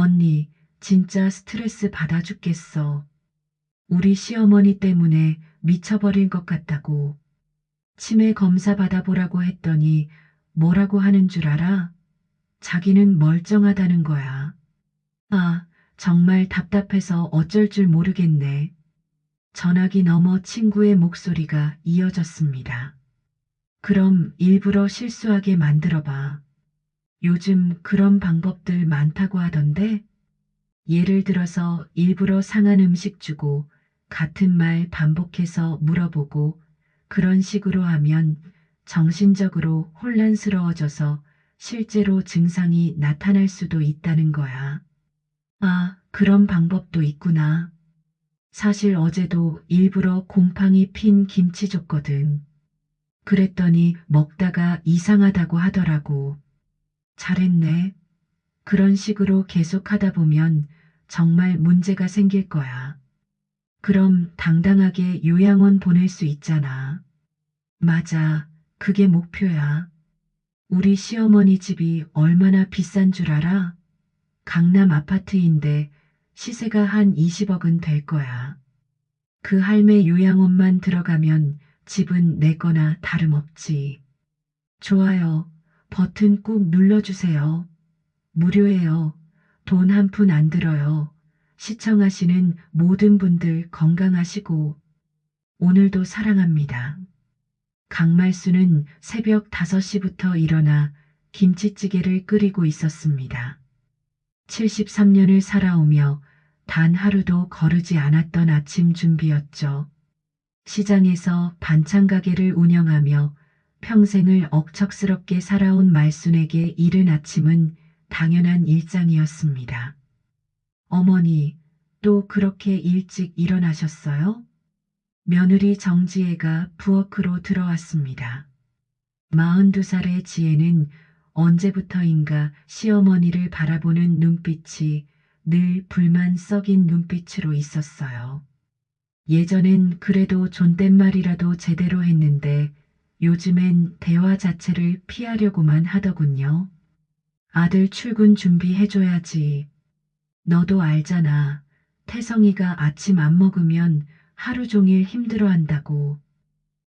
언니, 진짜 스트레스 받아 죽겠어. 우리 시어머니 때문에 미쳐버릴 것 같다고. 치매 검사 받아보라고 했더니 뭐라고 하는 줄 알아? 자기는 멀쩡하다는 거야. 아, 정말 답답해서 어쩔 줄 모르겠네. 전화기 너머 친구의 목소리가 이어졌습니다. 그럼 일부러 실수하게 만들어봐. 요즘 그런 방법들 많다고 하던데? 예를 들어서 일부러 상한 음식 주고 같은 말 반복해서 물어보고 그런 식으로 하면 정신적으로 혼란스러워져서 실제로 증상이 나타날 수도 있다는 거야. 아, 그런 방법도 있구나. 사실 어제도 일부러 곰팡이 핀 김치 줬거든. 그랬더니 먹다가 이상하다고 하더라고. 잘했네. 그런 식으로 계속 하다 보면 정말 문제가 생길 거야. 그럼 당당하게 요양원 보낼 수 있잖아. 맞아. 그게 목표야. 우리 시어머니 집이 얼마나 비싼 줄 알아? 강남 아파트인데 시세가 한 20억은 될 거야. 그 할매 요양원만 들어가면 집은 내 거나 다름없지. 좋아요. 버튼 꾹 눌러주세요. 무료예요. 돈 한 푼 안 들어요. 시청하시는 모든 분들 건강하시고 오늘도 사랑합니다. 강말수는 새벽 5시부터 일어나 김치찌개를 끓이고 있었습니다. 73년을 살아오며 단 하루도 거르지 않았던 아침 준비였죠. 시장에서 반찬 가게를 운영하며 평생을 억척스럽게 살아온 말순에게 이른 아침은 당연한 일상이었습니다. 어머니, 또 그렇게 일찍 일어나셨어요? 며느리 정지혜가 부엌으로 들어왔습니다. 42살의 지혜는 언제부터인가 시어머니를 바라보는 눈빛이 늘 불만 썩인 눈빛으로 있었어요. 예전엔 그래도 존댓말이라도 제대로 했는데 요즘엔 대화 자체를 피하려고만 하더군요. 아들 출근 준비해줘야지. 너도 알잖아. 태성이가 아침 안 먹으면 하루 종일 힘들어한다고.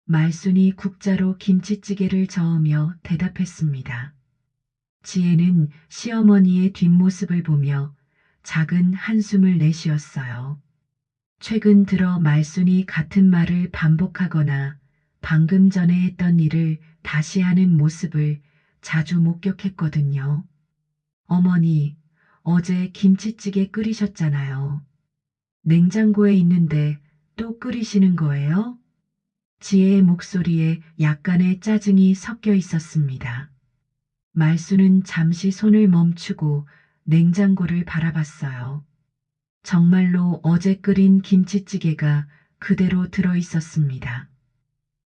말순이 국자로 김치찌개를 저으며 대답했습니다. 지혜는 시어머니의 뒷모습을 보며 작은 한숨을 내쉬었어요. 최근 들어 말순이 같은 말을 반복하거나 방금 전에 했던 일을 다시 하는 모습을 자주 목격했거든요. 어머니, 어제 김치찌개 끓이셨잖아요. 냉장고에 있는데 또 끓이시는 거예요? 지혜의 목소리에 약간의 짜증이 섞여 있었습니다. 말수는 잠시 손을 멈추고 냉장고를 바라봤어요. 정말로 어제 끓인 김치찌개가 그대로 들어 있었습니다.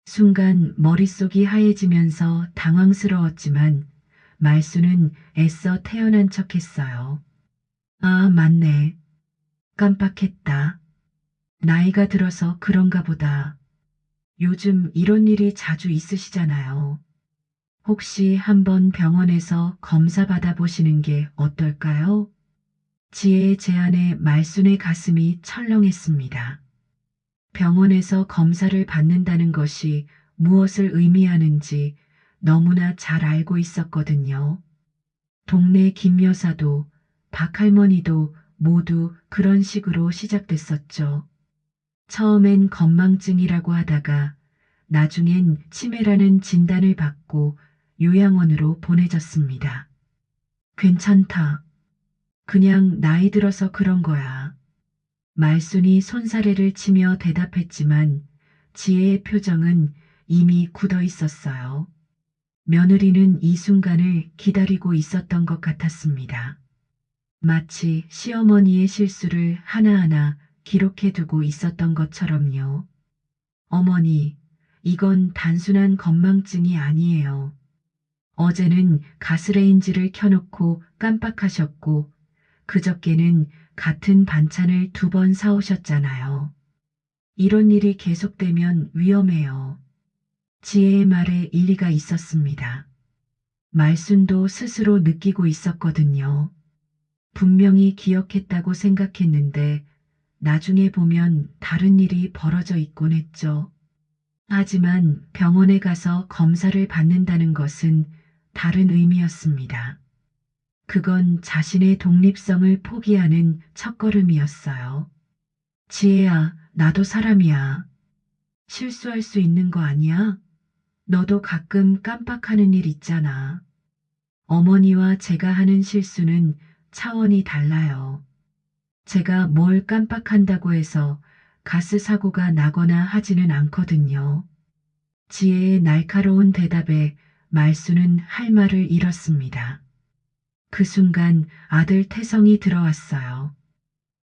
순간 머릿속이 하얘지면서 당황스러웠지만 말수는 애써 태어난 척했어요. 아, 맞네. 깜빡했다. 나이가 들어서 그런가 보다. 요즘 이런 일이 자주 있으시잖아요. 혹시 한번 병원에서 검사 받아보시는 게 어떨까요? 지혜의 제안에 말순의 가슴이 철렁했습니다. 병원에서 검사를 받는다는 것이 무엇을 의미하는지 너무나 잘 알고 있었거든요. 동네 김 여사도 박 할머니도 모두 그런 식으로 시작됐었죠. 처음엔 건망증이라고 하다가 나중엔 치매라는 진단을 받고 요양원으로 보내졌습니다. 괜찮다. 그냥 나이 들어서 그런 거야. 말순이 손사래를 치며 대답했지만 지혜의 표정은 이미 굳어 있었어요. 며느리는 이 순간을 기다리고 있었던 것 같았습니다. 마치 시어머니의 실수를 하나하나 기록해두고 있었던 것처럼요. 어머니, 이건 단순한 건망증이 아니에요. 어제는 가스레인지를 켜놓고 깜빡하셨고 그저께는 같은 반찬을 2번 사오셨잖아요. 이런 일이 계속되면 위험해요. 지혜의 말에 일리가 있었습니다. 말순도 스스로 느끼고 있었거든요. 분명히 기억했다고 생각했는데 나중에 보면 다른 일이 벌어져 있곤 했죠. 하지만 병원에 가서 검사를 받는다는 것은 다른 의미였습니다. 그건 자신의 독립성을 포기하는 첫걸음이었어요. 지혜야, 나도 사람이야. 실수할 수 있는 거 아니야? 너도 가끔 깜빡하는 일 있잖아. 어머니와 제가 하는 실수는 차원이 달라요. 제가 뭘 깜빡한다고 해서 가스 사고가 나거나 하지는 않거든요. 지혜의 날카로운 대답에 말수는 할 말을 잃었습니다. 그 순간 아들 태성이 들어왔어요.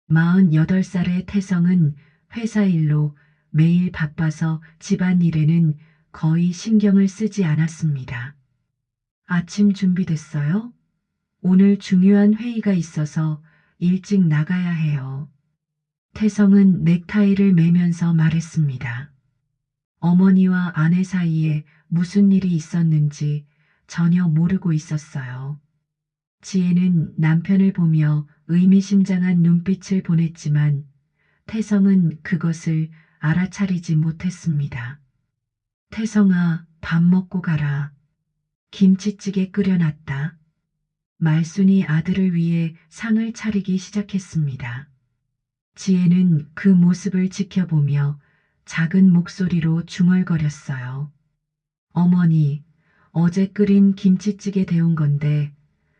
48살의 태성은 회사 일로 매일 바빠서 집안일에는 거의 신경을 쓰지 않았습니다. 아침 준비됐어요? 오늘 중요한 회의가 있어서 일찍 나가야 해요. 태성은 넥타이를 매면서 말했습니다. 어머니와 아내 사이에 무슨 일이 있었는지 전혀 모르고 있었어요. 지혜는 남편을 보며 의미심장한 눈빛을 보냈지만 태성은 그것을 알아차리지 못했습니다. 태성아, 밥 먹고 가라. 김치찌개 끓여놨다. 말순이 아들을 위해 상을 차리기 시작했습니다. 지혜는 그 모습을 지켜보며 작은 목소리로 중얼거렸어요. 어머니, 어제 끓인 김치찌개 데운 건데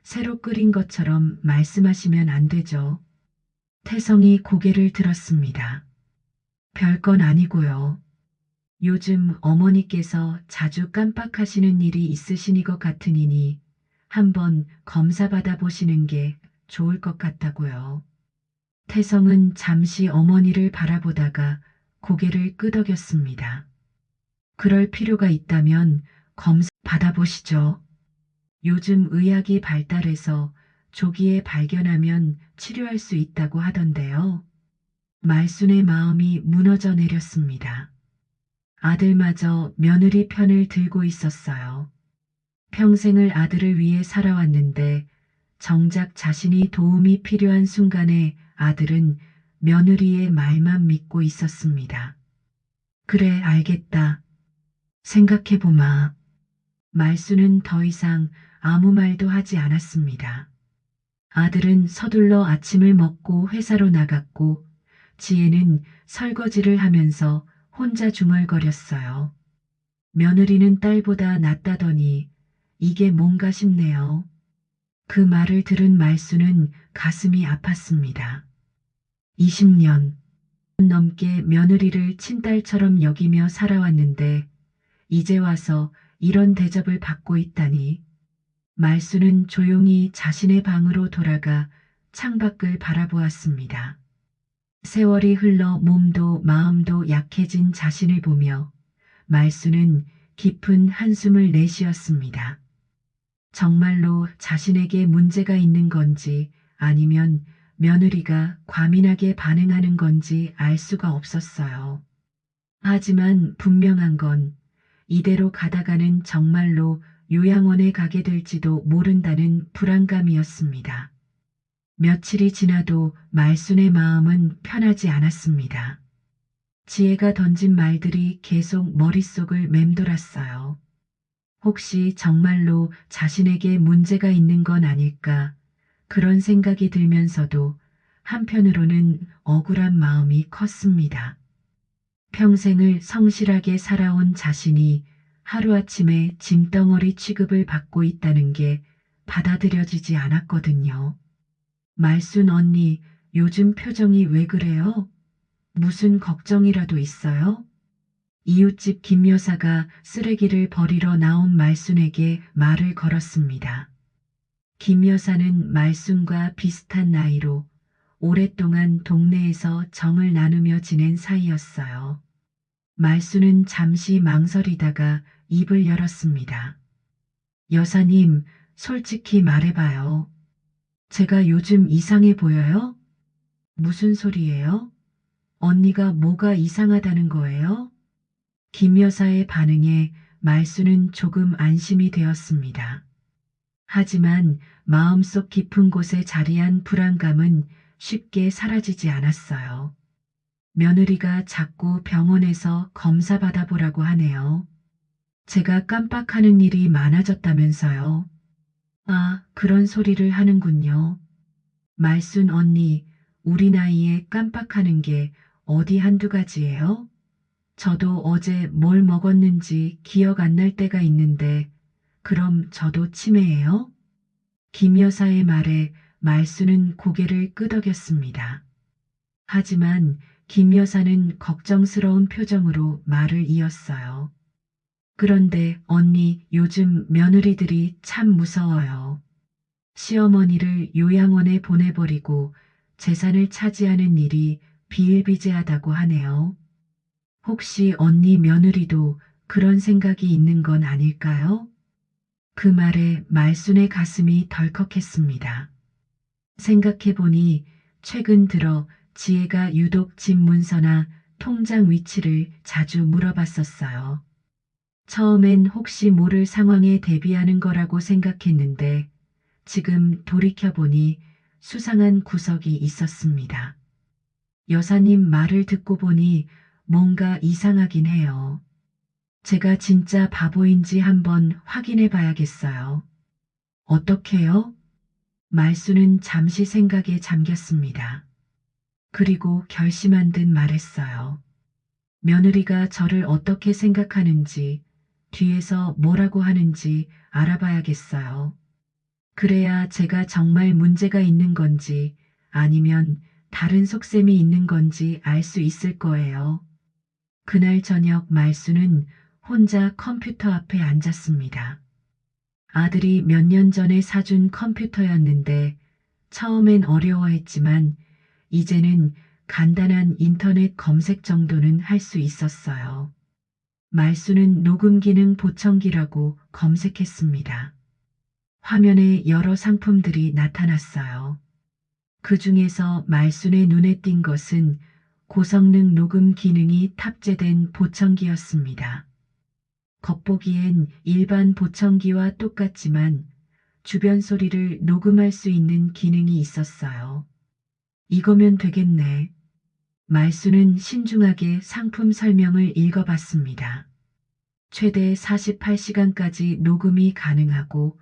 새로 끓인 것처럼 말씀하시면 안 되죠. 태성이 고개를 들었습니다. 별건 아니고요. 요즘 어머니께서 자주 깜빡하시는 일이 있으시니 것 같으니 한번 검사 받아 보시는 게 좋을 것 같다고요. 태성은 잠시 어머니를 바라보다가 고개를 끄덕였습니다. 그럴 필요가 있다면 검사 받아보시죠. 요즘 의학이 발달해서 조기에 발견하면 치료할 수 있다고 하던데요. 말순의 마음이 무너져 내렸습니다. 아들마저 며느리 편을 들고 있었어요. 평생을 아들을 위해 살아왔는데 정작 자신이 도움이 필요한 순간에 아들은 며느리의 말만 믿고 있었습니다. 그래, 알겠다. 생각해보마. 말수는 더 이상 아무 말도 하지 않았습니다. 아들은 서둘러 아침을 먹고 회사로 나갔고 지혜는 설거지를 하면서 혼자 중얼거렸어요. 며느리는 딸보다 낫다더니 이게 뭔가 싶네요. 그 말을 들은 말수는 가슴이 아팠습니다. 20년 넘게 며느리를 친딸처럼 여기며 살아왔는데 이제 와서 이런 대접을 받고 있다니. 말수는 조용히 자신의 방으로 돌아가 창밖을 바라보았습니다. 세월이 흘러 몸도 마음도 약해진 자신을 보며 말수는 깊은 한숨을 내쉬었습니다. 정말로 자신에게 문제가 있는 건지 아니면 며느리가 과민하게 반응하는 건지 알 수가 없었어요. 하지만 분명한 건 이대로 가다가는 정말로 요양원에 가게 될지도 모른다는 불안감이었습니다. 며칠이 지나도 말순의 마음은 편하지 않았습니다. 지혜가 던진 말들이 계속 머릿속을 맴돌았어요. 혹시 정말로 자신에게 문제가 있는 건 아닐까 그런 생각이 들면서도 한편으로는 억울한 마음이 컸습니다. 평생을 성실하게 살아온 자신이 하루아침에 짐덩어리 취급을 받고 있다는 게 받아들여지지 않았거든요. 말순 언니, 요즘 표정이 왜 그래요? 무슨 걱정이라도 있어요? 이웃집 김 여사가 쓰레기를 버리러 나온 말순에게 말을 걸었습니다. 김 여사는 말순과 비슷한 나이로 오랫동안 동네에서 정을 나누며 지낸 사이였어요. 말순은 잠시 망설이다가 입을 열었습니다. 여사님, 솔직히 말해봐요. 제가 요즘 이상해 보여요? 무슨 소리예요? 언니가 뭐가 이상하다는 거예요? 김 여사의 반응에 말수는 조금 안심이 되었습니다. 하지만 마음속 깊은 곳에 자리한 불안감은 쉽게 사라지지 않았어요. 며느리가 자꾸 병원에서 검사 받아보라고 하네요. 제가 깜빡하는 일이 많아졌다면서요. 아, 그런 소리를 하는군요. 말순 언니, 우리 나이에 깜빡하는 게 어디 한두 가지예요? 저도 어제 뭘 먹었는지 기억 안 날 때가 있는데, 그럼 저도 치매예요? 김 여사의 말에 말수는 고개를 끄덕였습니다. 하지만 김 여사는 걱정스러운 표정으로 말을 이었어요. 그런데 언니, 요즘 며느리들이 참 무서워요. 시어머니를 요양원에 보내버리고 재산을 차지하는 일이 비일비재하다고 하네요. 혹시 언니 며느리도 그런 생각이 있는 건 아닐까요? 그 말에 말순의 가슴이 덜컥했습니다. 생각해보니 최근 들어 지혜가 유독 집 문서나 통장 위치를 자주 물어봤었어요. 처음엔 혹시 모를 상황에 대비하는 거라고 생각했는데 지금 돌이켜보니 수상한 구석이 있었습니다. 여사님 말을 듣고 보니 뭔가 이상하긴 해요. 제가 진짜 바보인지 한번 확인해 봐야겠어요. 어떻게요? 말수는 잠시 생각에 잠겼습니다. 그리고 결심한 듯 말했어요. 며느리가 저를 어떻게 생각하는지, 뒤에서 뭐라고 하는지 알아봐야겠어요. 그래야 제가 정말 문제가 있는 건지 아니면 다른 속셈이 있는 건지 알 수 있을 거예요. 그날 저녁 말수는 혼자 컴퓨터 앞에 앉았습니다. 아들이 몇 년 전에 사준 컴퓨터였는데 처음엔 어려워했지만 이제는 간단한 인터넷 검색 정도는 할 수 있었어요. 말수는 녹음 기능 보청기라고 검색했습니다. 화면에 여러 상품들이 나타났어요. 그 중에서 말순의 눈에 띈 것은 고성능 녹음 기능이 탑재된 보청기였습니다. 겉보기엔 일반 보청기와 똑같지만 주변 소리를 녹음할 수 있는 기능이 있었어요. 이거면 되겠네. 말수는 신중하게 상품 설명을 읽어봤습니다. 최대 48시간까지 녹음이 가능하고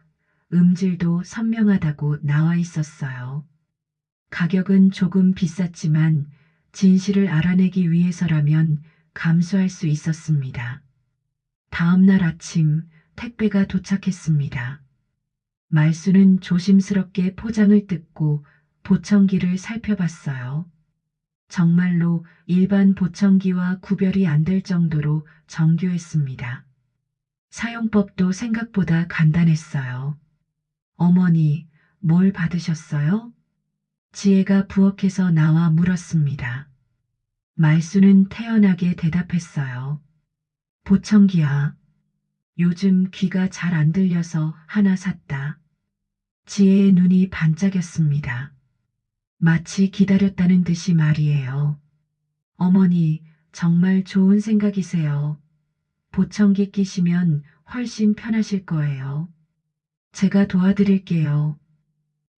음질도 선명하다고 나와 있었어요. 가격은 조금 비쌌지만 진실을 알아내기 위해서라면 감수할 수 있었습니다. 다음 날 아침 택배가 도착했습니다. 말수는 조심스럽게 포장을 뜯고 보청기를 살펴봤어요. 정말로 일반 보청기와 구별이 안 될 정도로 정교했습니다. 사용법도 생각보다 간단했어요. 어머니, 뭘 받으셨어요? 지혜가 부엌에서 나와 물었습니다. 말수는 태연하게 대답했어요. 보청기야. 요즘 귀가 잘 안 들려서 하나 샀다. 지혜의 눈이 반짝였습니다. 마치 기다렸다는 듯이 말이에요. 어머니, 정말 좋은 생각이세요. 보청기 끼시면 훨씬 편하실 거예요. 제가 도와드릴게요.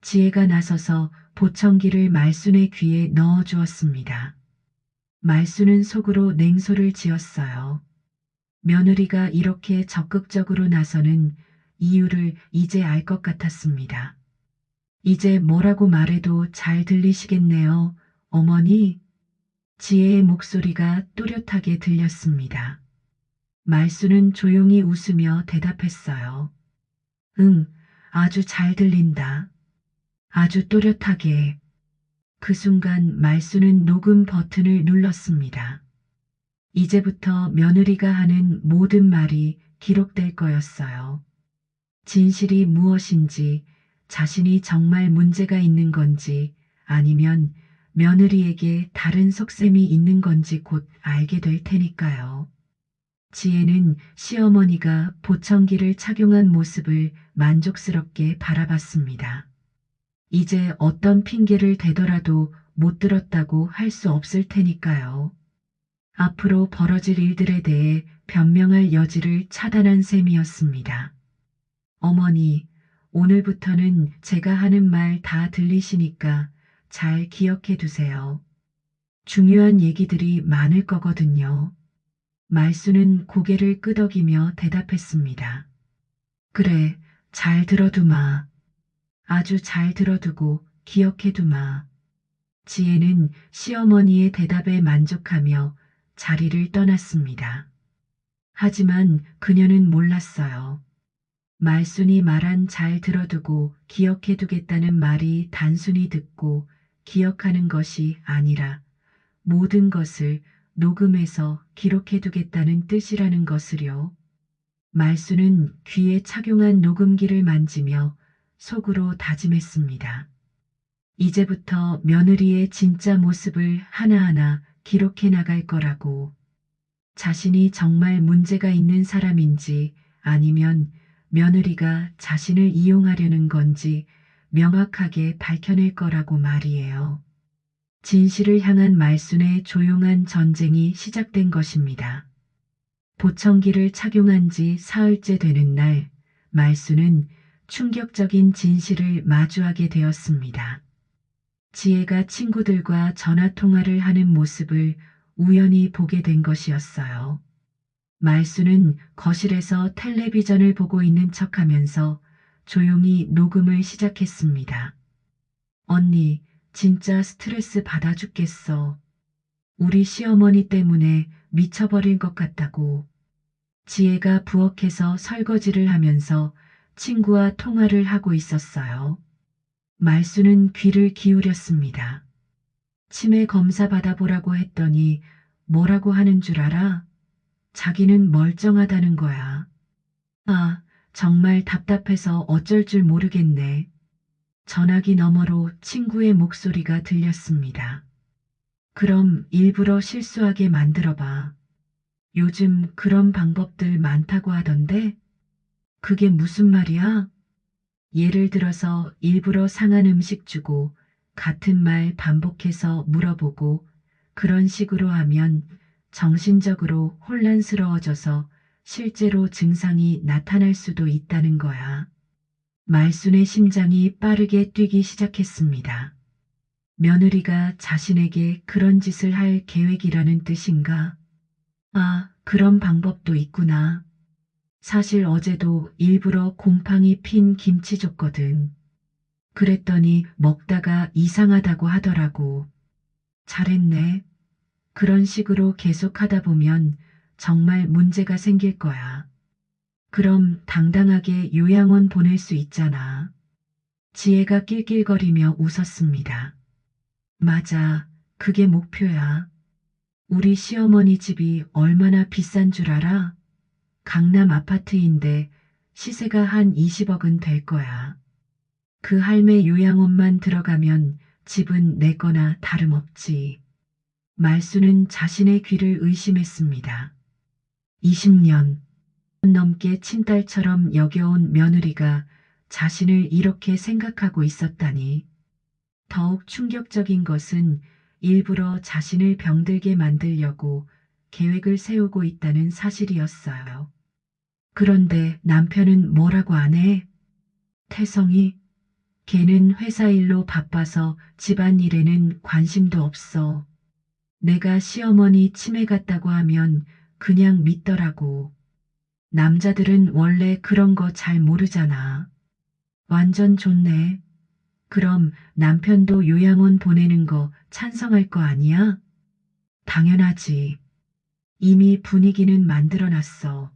지혜가 나서서 보청기를 말순의 귀에 넣어 주었습니다. 말순은 속으로 냉소를 지었어요. 며느리가 이렇게 적극적으로 나서는 이유를 이제 알 것 같았습니다. 이제 뭐라고 말해도 잘 들리시겠네요, 어머니. 지혜의 목소리가 또렷하게 들렸습니다. 말수는 조용히 웃으며 대답했어요. 응, 아주 잘 들린다. 아주 또렷하게. 그 순간 말수는 녹음 버튼을 눌렀습니다. 이제부터 며느리가 하는 모든 말이 기록될 거였어요. 진실이 무엇인지, 자신이 정말 문제가 있는 건지, 아니면 며느리에게 다른 속셈이 있는 건지 곧 알게 될 테니까요. 지혜는 시어머니가 보청기를 착용한 모습을 만족스럽게 바라봤습니다. 이제 어떤 핑계를 대더라도 못 들었다고 할 수 없을 테니까요. 앞으로 벌어질 일들에 대해 변명할 여지를 차단한 셈이었습니다. 어머니, 오늘부터는 제가 하는 말 다 들리시니까 잘 기억해 두세요. 중요한 얘기들이 많을 거거든요. 말수는 고개를 끄덕이며 대답했습니다. 그래, 잘 들어두마. 아주 잘 들어두고 기억해 두마. 지혜는 시어머니의 대답에 만족하며 자리를 떠났습니다. 하지만 그녀는 몰랐어요. 말순이 말한 잘 들어두고 기억해 두겠다는 말이 단순히 듣고 기억하는 것이 아니라 모든 것을 녹음해서 기록해 두겠다는 뜻이라는 것을요. 말수는 귀에 착용한 녹음기를 만지며 속으로 다짐했습니다. 이제부터 며느리의 진짜 모습을 하나하나 기록해 나갈 거라고. 자신이 정말 문제가 있는 사람인지 아니면 며느리가 자신을 이용하려는 건지 명확하게 밝혀낼 거라고 말이에요. 진실을 향한 말순의 조용한 전쟁이 시작된 것입니다. 보청기를 착용한 지 사흘째 되는 날, 말순은 충격적인 진실을 마주하게 되었습니다. 지혜가 친구들과 전화통화를 하는 모습을 우연히 보게 된 것이었어요. 말수는 거실에서 텔레비전을 보고 있는 척하면서 조용히 녹음을 시작했습니다. 언니, 진짜 스트레스 받아 죽겠어. 우리 시어머니 때문에 미쳐버릴 것 같다고. 지혜가 부엌에서 설거지를 하면서 친구와 통화를 하고 있었어요. 말수는 귀를 기울였습니다. 치매 검사 받아보라고 했더니 뭐라고 하는 줄 알아? 자기는 멀쩡하다는 거야. 아, 정말 답답해서 어쩔 줄 모르겠네. 전화기 너머로 친구의 목소리가 들렸습니다. 그럼 일부러 실수하게 만들어봐. 요즘 그런 방법들 많다고 하던데? 그게 무슨 말이야? 예를 들어서 일부러 상한 음식 주고 같은 말 반복해서 물어보고 그런 식으로 하면 정신적으로 혼란스러워져서 실제로 증상이 나타날 수도 있다는 거야. 말순의 심장이 빠르게 뛰기 시작했습니다. 며느리가 자신에게 그런 짓을 할 계획이라는 뜻인가? 아, 그런 방법도 있구나. 사실 어제도 일부러 곰팡이 핀 김치 줬거든. 그랬더니 먹다가 이상하다고 하더라고. 잘했네. 그런 식으로 계속 하다 보면 정말 문제가 생길 거야. 그럼 당당하게 요양원 보낼 수 있잖아. 지혜가 낄낄거리며 웃었습니다. 맞아. 그게 목표야. 우리 시어머니 집이 얼마나 비싼 줄 알아? 강남 아파트인데 시세가 한 20억은 될 거야. 그 할매 요양원만 들어가면 집은 내 거나 다름없지. 말수는 자신의 귀를 의심했습니다. 20년 넘게 친딸처럼 여겨온 며느리가 자신을 이렇게 생각하고 있었다니. 더욱 충격적인 것은 일부러 자신을 병들게 만들려고 계획을 세우고 있다는 사실이었어요. 그런데 남편은 뭐라고 안 해? 태성이? 걔는 회사 일로 바빠서 집안일에는 관심도 없어. 내가 시어머니 치매 같다고 하면 그냥 믿더라고. 남자들은 원래 그런 거 잘 모르잖아. 완전 좋네. 그럼 남편도 요양원 보내는 거 찬성할 거 아니야? 당연하지. 이미 분위기는 만들어놨어.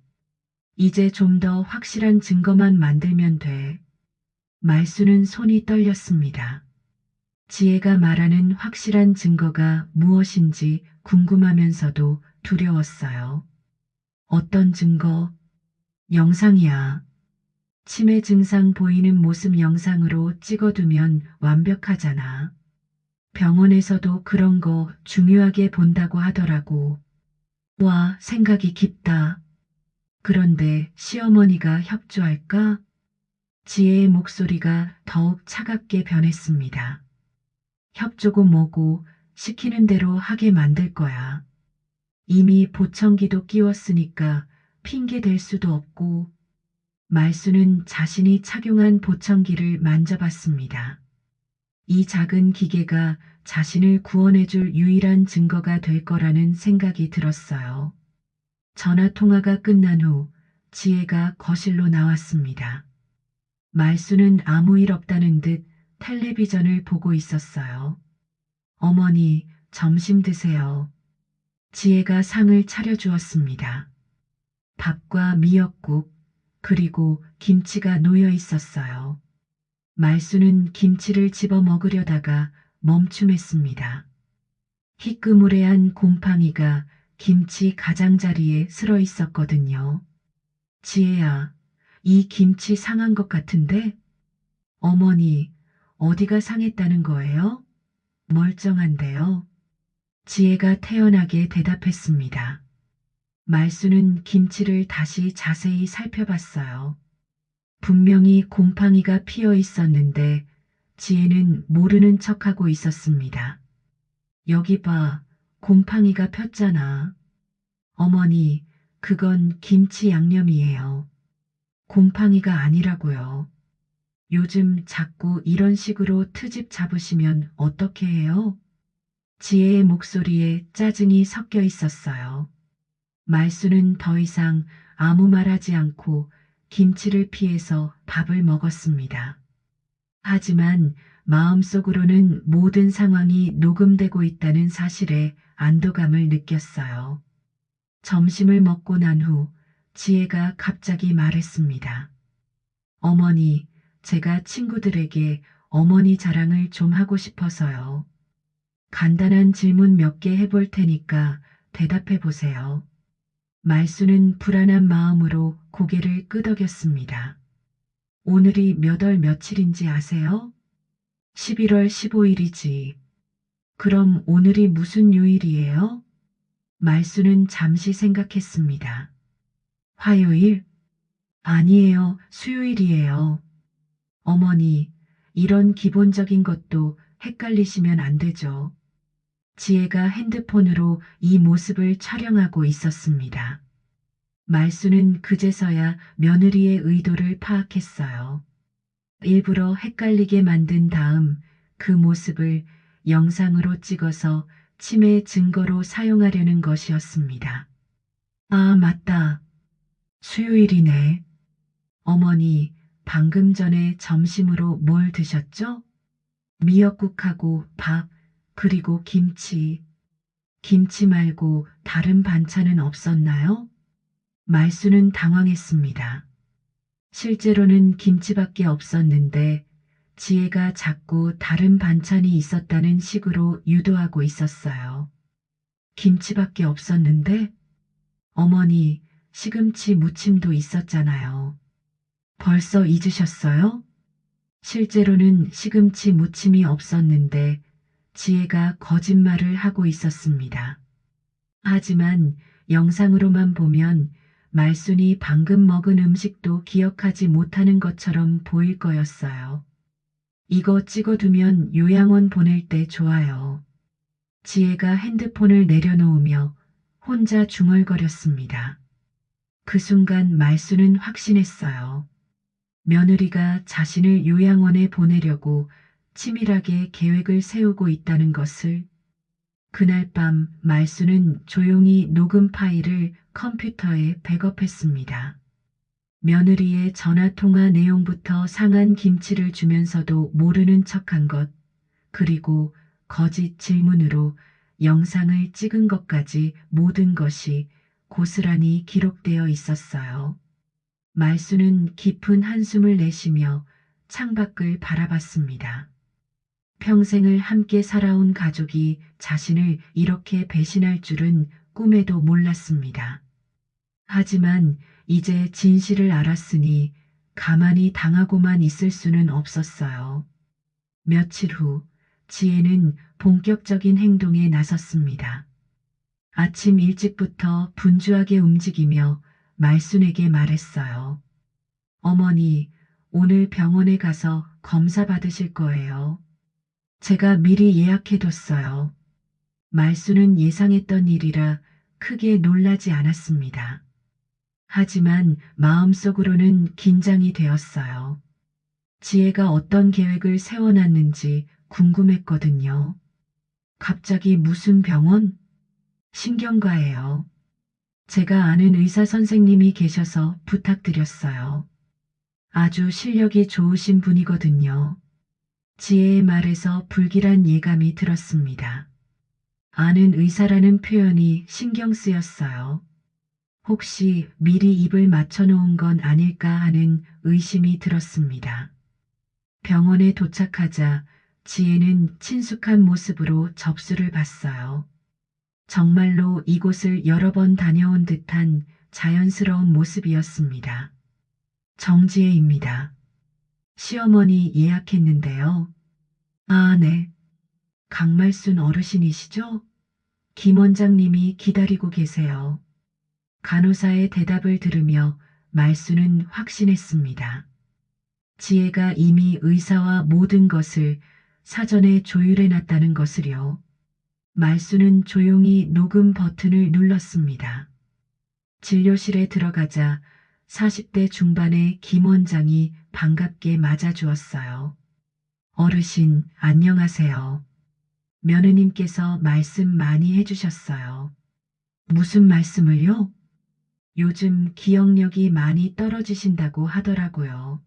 이제 좀 더 확실한 증거만 만들면 돼. 말수는 손이 떨렸습니다. 지혜가 말하는 확실한 증거가 무엇인지 궁금하면서도 두려웠어요. 어떤 증거? 영상이야. 치매 증상 보이는 모습 영상으로 찍어두면 완벽하잖아. 병원에서도 그런 거 중요하게 본다고 하더라고. 와, 생각이 깊다. 그런데 시어머니가 협조할까? 지혜의 목소리가 더욱 차갑게 변했습니다. 협조고 뭐고 시키는 대로 하게 만들 거야. 이미 보청기도 끼웠으니까 핑계 댈 수도 없고. 말수는 자신이 착용한 보청기를 만져봤습니다. 이 작은 기계가 자신을 구원해줄 유일한 증거가 될 거라는 생각이 들었어요. 전화 통화가 끝난 후 지혜가 거실로 나왔습니다. 말수는 아무 일 없다는 듯 텔레비전을 보고 있었어요. 어머니, 점심 드세요. 지혜가 상을 차려주었습니다. 밥과 미역국, 그리고 김치가 놓여 있었어요. 말수는 김치를 집어 먹으려다가 멈춤했습니다. 희끄무레한 곰팡이가 김치 가장자리에 슬어 있었거든요. 지혜야, 이 김치 상한 것 같은데? 어머니, 어디가 상했다는 거예요? 멀쩡한데요. 지혜가 태연하게 대답했습니다. 말수는 김치를 다시 자세히 살펴봤어요. 분명히 곰팡이가 피어 있었는데 지혜는 모르는 척하고 있었습니다. 여기 봐, 곰팡이가 폈잖아. 어머니, 그건 김치 양념이에요. 곰팡이가 아니라고요. 요즘 자꾸 이런 식으로 트집 잡으시면 어떻게 해요? 지혜의 목소리에 짜증이 섞여 있었어요. 말수는 더 이상 아무 말하지 않고 김치를 피해서 밥을 먹었습니다. 하지만 마음속으로는 모든 상황이 녹음되고 있다는 사실에 안도감을 느꼈어요. 점심을 먹고 난 후 지혜가 갑자기 말했습니다. 어머니, 제가 친구들에게 어머니 자랑을 좀 하고 싶어서요. 간단한 질문 몇 개 해볼 테니까 대답해 보세요. 말수는 불안한 마음으로 고개를 끄덕였습니다. 오늘이 몇 월 며칠인지 아세요? 11월 15일이지. 그럼 오늘이 무슨 요일이에요? 말수는 잠시 생각했습니다. 화요일? 아니에요. 수요일이에요. 어머니, 이런 기본적인 것도 헷갈리시면 안 되죠. 지혜가 핸드폰으로 이 모습을 촬영하고 있었습니다. 말수는 그제서야 며느리의 의도를 파악했어요. 일부러 헷갈리게 만든 다음 그 모습을 영상으로 찍어서 치매 증거로 사용하려는 것이었습니다. 아, 맞다. 수요일이네. 어머니, 방금 전에 점심으로 뭘 드셨죠? 미역국하고 밥, 그리고 김치. 김치 말고 다른 반찬은 없었나요? 말수는 당황했습니다. 실제로는 김치밖에 없었는데 지혜가 자꾸 다른 반찬이 있었다는 식으로 유도하고 있었어요. 김치밖에 없었는데? 어머니, 시금치 무침도 있었잖아요. 벌써 잊으셨어요? 실제로는 시금치 무침이 없었는데 지혜가 거짓말을 하고 있었습니다. 하지만 영상으로만 보면 말순이 방금 먹은 음식도 기억하지 못하는 것처럼 보일 거였어요. 이거 찍어두면 요양원 보낼 때 좋아요. 지혜가 핸드폰을 내려놓으며 혼자 중얼거렸습니다. 그 순간 말수는 확신했어요. 며느리가 자신을 요양원에 보내려고 치밀하게 계획을 세우고 있다는 것을. 그날 밤 말수는 조용히 녹음 파일을 컴퓨터에 백업했습니다. 며느리의 전화통화 내용부터 상한 김치를 주면서도 모르는 척한 것, 그리고 거짓 질문으로 영상을 찍은 것까지 모든 것이 고스란히 기록되어 있었어요. 말수는 깊은 한숨을 내쉬며 창밖을 바라봤습니다. 평생을 함께 살아온 가족이 자신을 이렇게 배신할 줄은 꿈에도 몰랐습니다. 하지만 이제 진실을 알았으니 가만히 당하고만 있을 수는 없었어요. 며칠 후 지혜는 본격적인 행동에 나섰습니다. 아침 일찍부터 분주하게 움직이며 말순에게 말했어요. 어머니, 오늘 병원에 가서 검사 받으실 거예요. 제가 미리 예약해뒀어요. 말수는 예상했던 일이라 크게 놀라지 않았습니다. 하지만 마음속으로는 긴장이 되었어요. 지혜가 어떤 계획을 세워놨는지 궁금했거든요. 갑자기 무슨 병원? 신경과예요. 제가 아는 의사 선생님이 계셔서 부탁드렸어요. 아주 실력이 좋으신 분이거든요. 지혜의 말에서 불길한 예감이 들었습니다. 아는 의사라는 표현이 신경 쓰였어요. 혹시 미리 입을 맞춰놓은 건 아닐까 하는 의심이 들었습니다. 병원에 도착하자 지혜는 친숙한 모습으로 접수를 받았어요. 정말로 이곳을 여러 번 다녀온 듯한 자연스러운 모습이었습니다. 정지혜입니다. 시어머니 예약했는데요. 아, 네. 강말순 어르신이시죠? 김 원장님이 기다리고 계세요. 간호사의 대답을 들으며 말수는 확신했습니다. 지혜가 이미 의사와 모든 것을 사전에 조율해 놨다는 것을요. 말수는 조용히 녹음 버튼을 눌렀습니다. 진료실에 들어가자 40대 중반의 김 원장이 반갑게 맞아주었어요. 어르신, 안녕하세요. 며느님께서 말씀 많이 해주셨어요. 무슨 말씀을요? 요즘 기억력이 많이 떨어지신다고 하더라고요.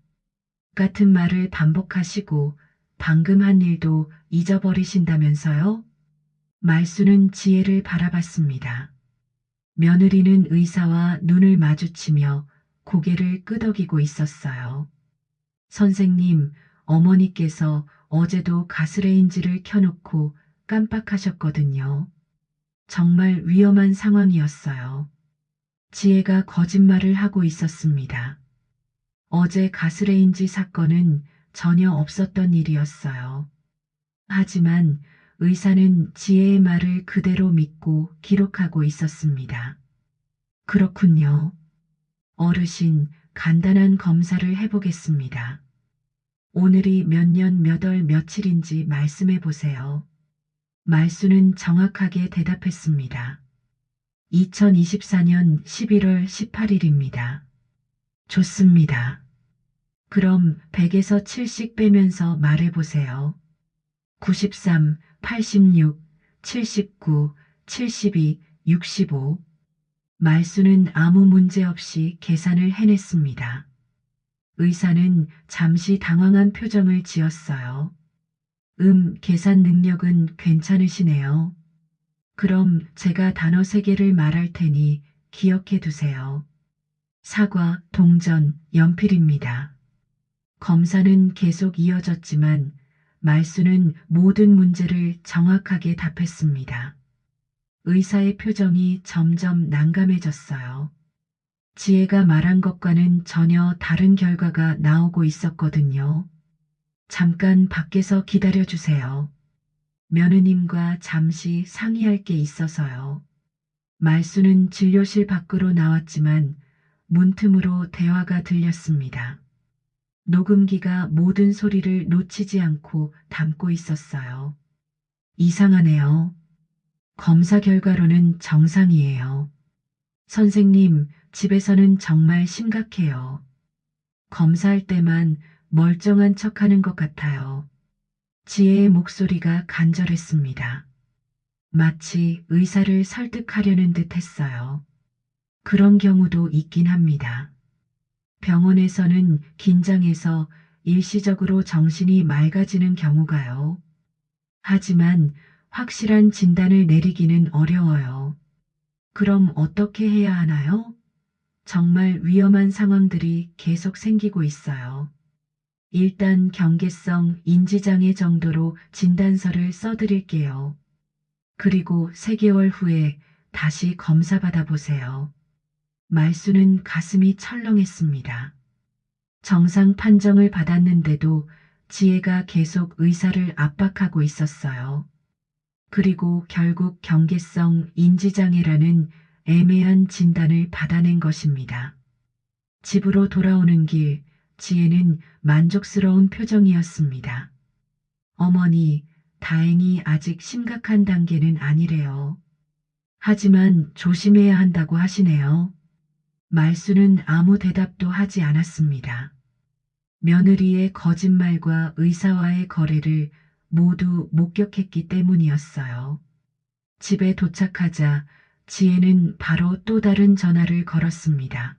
같은 말을 반복하시고 방금 한 일도 잊어버리신다면서요? 말수는 지혜를 바라봤습니다. 며느리는 의사와 눈을 마주치며 고개를 끄덕이고 있었어요. 선생님, 어머니께서 어제도 가스레인지를 켜놓고 깜빡하셨거든요. 정말 위험한 상황이었어요. 지혜가 거짓말을 하고 있었습니다. 어제 가스레인지 사건은 전혀 없었던 일이었어요. 하지만 의사는 지혜의 말을 그대로 믿고 기록하고 있었습니다. 그렇군요. 어르신, 간단한 검사를 해보겠습니다. 오늘이 몇 년 몇 월 며칠인지 말씀해 보세요. 말수는 정확하게 대답했습니다. 2024년 11월 18일입니다. 좋습니다. 그럼 100에서 7씩 빼면서 말해 보세요. 93, 86, 79, 72, 65. 말수는 아무 문제 없이 계산을 해냈습니다. 의사는 잠시 당황한 표정을 지었어요. 계산 능력은 괜찮으시네요. 그럼 제가 단어 3개를 말할 테니 기억해 두세요. 사과, 동전, 연필입니다. 검사는 계속 이어졌지만 말수는 모든 문제를 정확하게 답했습니다. 의사의 표정이 점점 난감해졌어요. 지혜가 말한 것과는 전혀 다른 결과가 나오고 있었거든요. 잠깐 밖에서 기다려 주세요. 며느님과 잠시 상의할 게 있어서요. 말수는 진료실 밖으로 나왔지만 문틈으로 대화가 들렸습니다. 녹음기가 모든 소리를 놓치지 않고 담고 있었어요. 이상하네요. 검사 결과로는 정상이에요. 선생님, 집에서는 정말 심각해요. 검사할 때만 멀쩡한 척 하는 것 같아요. 지혜의 목소리가 간절했습니다. 마치 의사를 설득하려는 듯 했어요. 그런 경우도 있긴 합니다. 병원에서는 긴장해서 일시적으로 정신이 맑아지는 경우가요. 하지만 확실한 진단을 내리기는 어려워요. 그럼 어떻게 해야 하나요? 정말 위험한 상황들이 계속 생기고 있어요. 일단 경계성 인지장애 정도로 진단서를 써드릴게요. 그리고 3개월 후에 다시 검사 받아보세요. 말수는 가슴이 철렁했습니다. 정상 판정을 받았는데도 지혜가 계속 의사를 압박하고 있었어요. 그리고 결국 경계성 인지장애라는 애매한 진단을 받아낸 것입니다. 집으로 돌아오는 길, 지혜는 만족스러운 표정이었습니다. 어머니, 다행히 아직 심각한 단계는 아니래요. 하지만 조심해야 한다고 하시네요. 말수는 아무 대답도 하지 않았습니다. 며느리의 거짓말과 의사와의 거래를 모두 목격했기 때문이었어요. 집에 도착하자 지혜는 바로 또 다른 전화를 걸었습니다.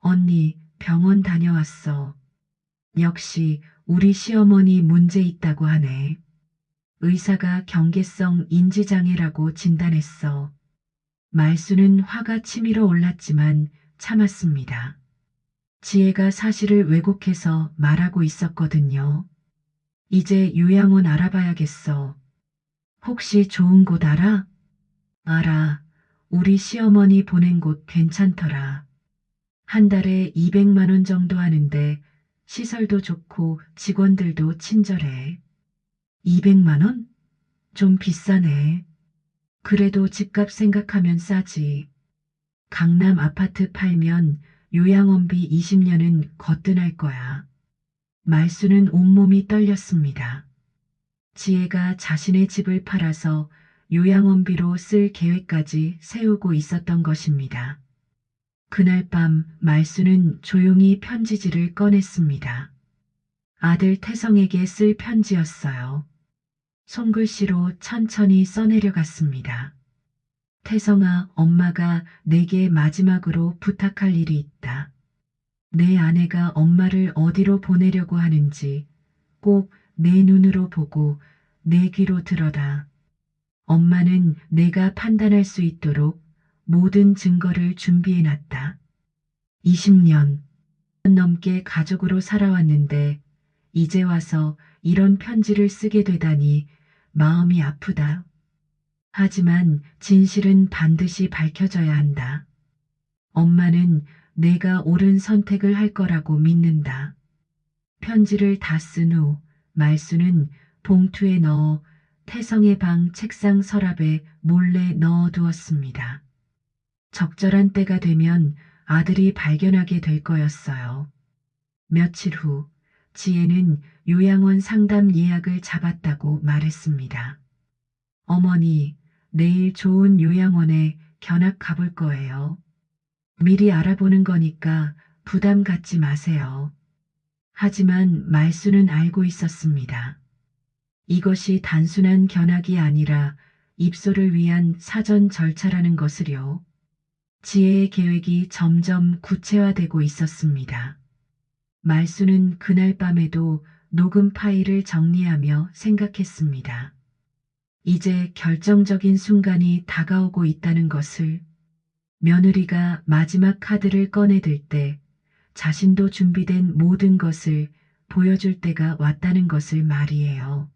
언니, 병원 다녀왔어. 역시 우리 시어머니 문제 있다고 하네. 의사가 경계성 인지장애라고 진단했어. 말수는 화가 치밀어 올랐지만 참았습니다. 지혜가 사실을 왜곡해서 말하고 있었거든요. 이제 요양원 알아봐야겠어. 혹시 좋은 곳 알아? 알아. 우리 시어머니 보낸 곳 괜찮더라. 한 달에 200만 원 정도 하는데 시설도 좋고 직원들도 친절해. 200만 원? 좀 비싸네. 그래도 집값 생각하면 싸지. 강남 아파트 팔면 요양원비 20년은 거뜬할 거야. 말수는 온몸이 떨렸습니다. 지혜가 자신의 집을 팔아서 요양원비로 쓸 계획까지 세우고 있었던 것입니다. 그날 밤 말수는 조용히 편지지를 꺼냈습니다. 아들 태성에게 쓸 편지였어요. 손글씨로 천천히 써내려갔습니다. 태성아, 엄마가 내게 마지막으로 부탁할 일이 있다. 내 아내가 엄마를 어디로 보내려고 하는지 꼭 내 눈으로 보고 내 귀로 들어라. 엄마는 내가 판단할 수 있도록 모든 증거를 준비해놨다. 20년 넘게 가족으로 살아왔는데 이제 와서 이런 편지를 쓰게 되다니 마음이 아프다. 하지만 진실은 반드시 밝혀져야 한다. 엄마는 내가 옳은 선택을 할 거라고 믿는다. 편지를 다 쓴 후 말수는 봉투에 넣어 태성의 방 책상 서랍에 몰래 넣어두었습니다. 적절한 때가 되면 아들이 발견하게 될 거였어요. 며칠 후 지혜는 요양원 상담 예약을 잡았다고 말했습니다. 어머니, 내일 좋은 요양원에 견학 가볼 거예요. 미리 알아보는 거니까 부담 갖지 마세요. 하지만 말수는 알고 있었습니다. 이것이 단순한 견학이 아니라 입소를 위한 사전 절차라는 것을요. 지혜의 계획이 점점 구체화되고 있었습니다. 말수는 그날 밤에도 녹음 파일을 정리하며 생각했습니다. 이제 결정적인 순간이 다가오고 있다는 것을, 며느리가 마지막 카드를 꺼내들 때 자신도 준비된 모든 것을 보여줄 때가 왔다는 것을 말이에요.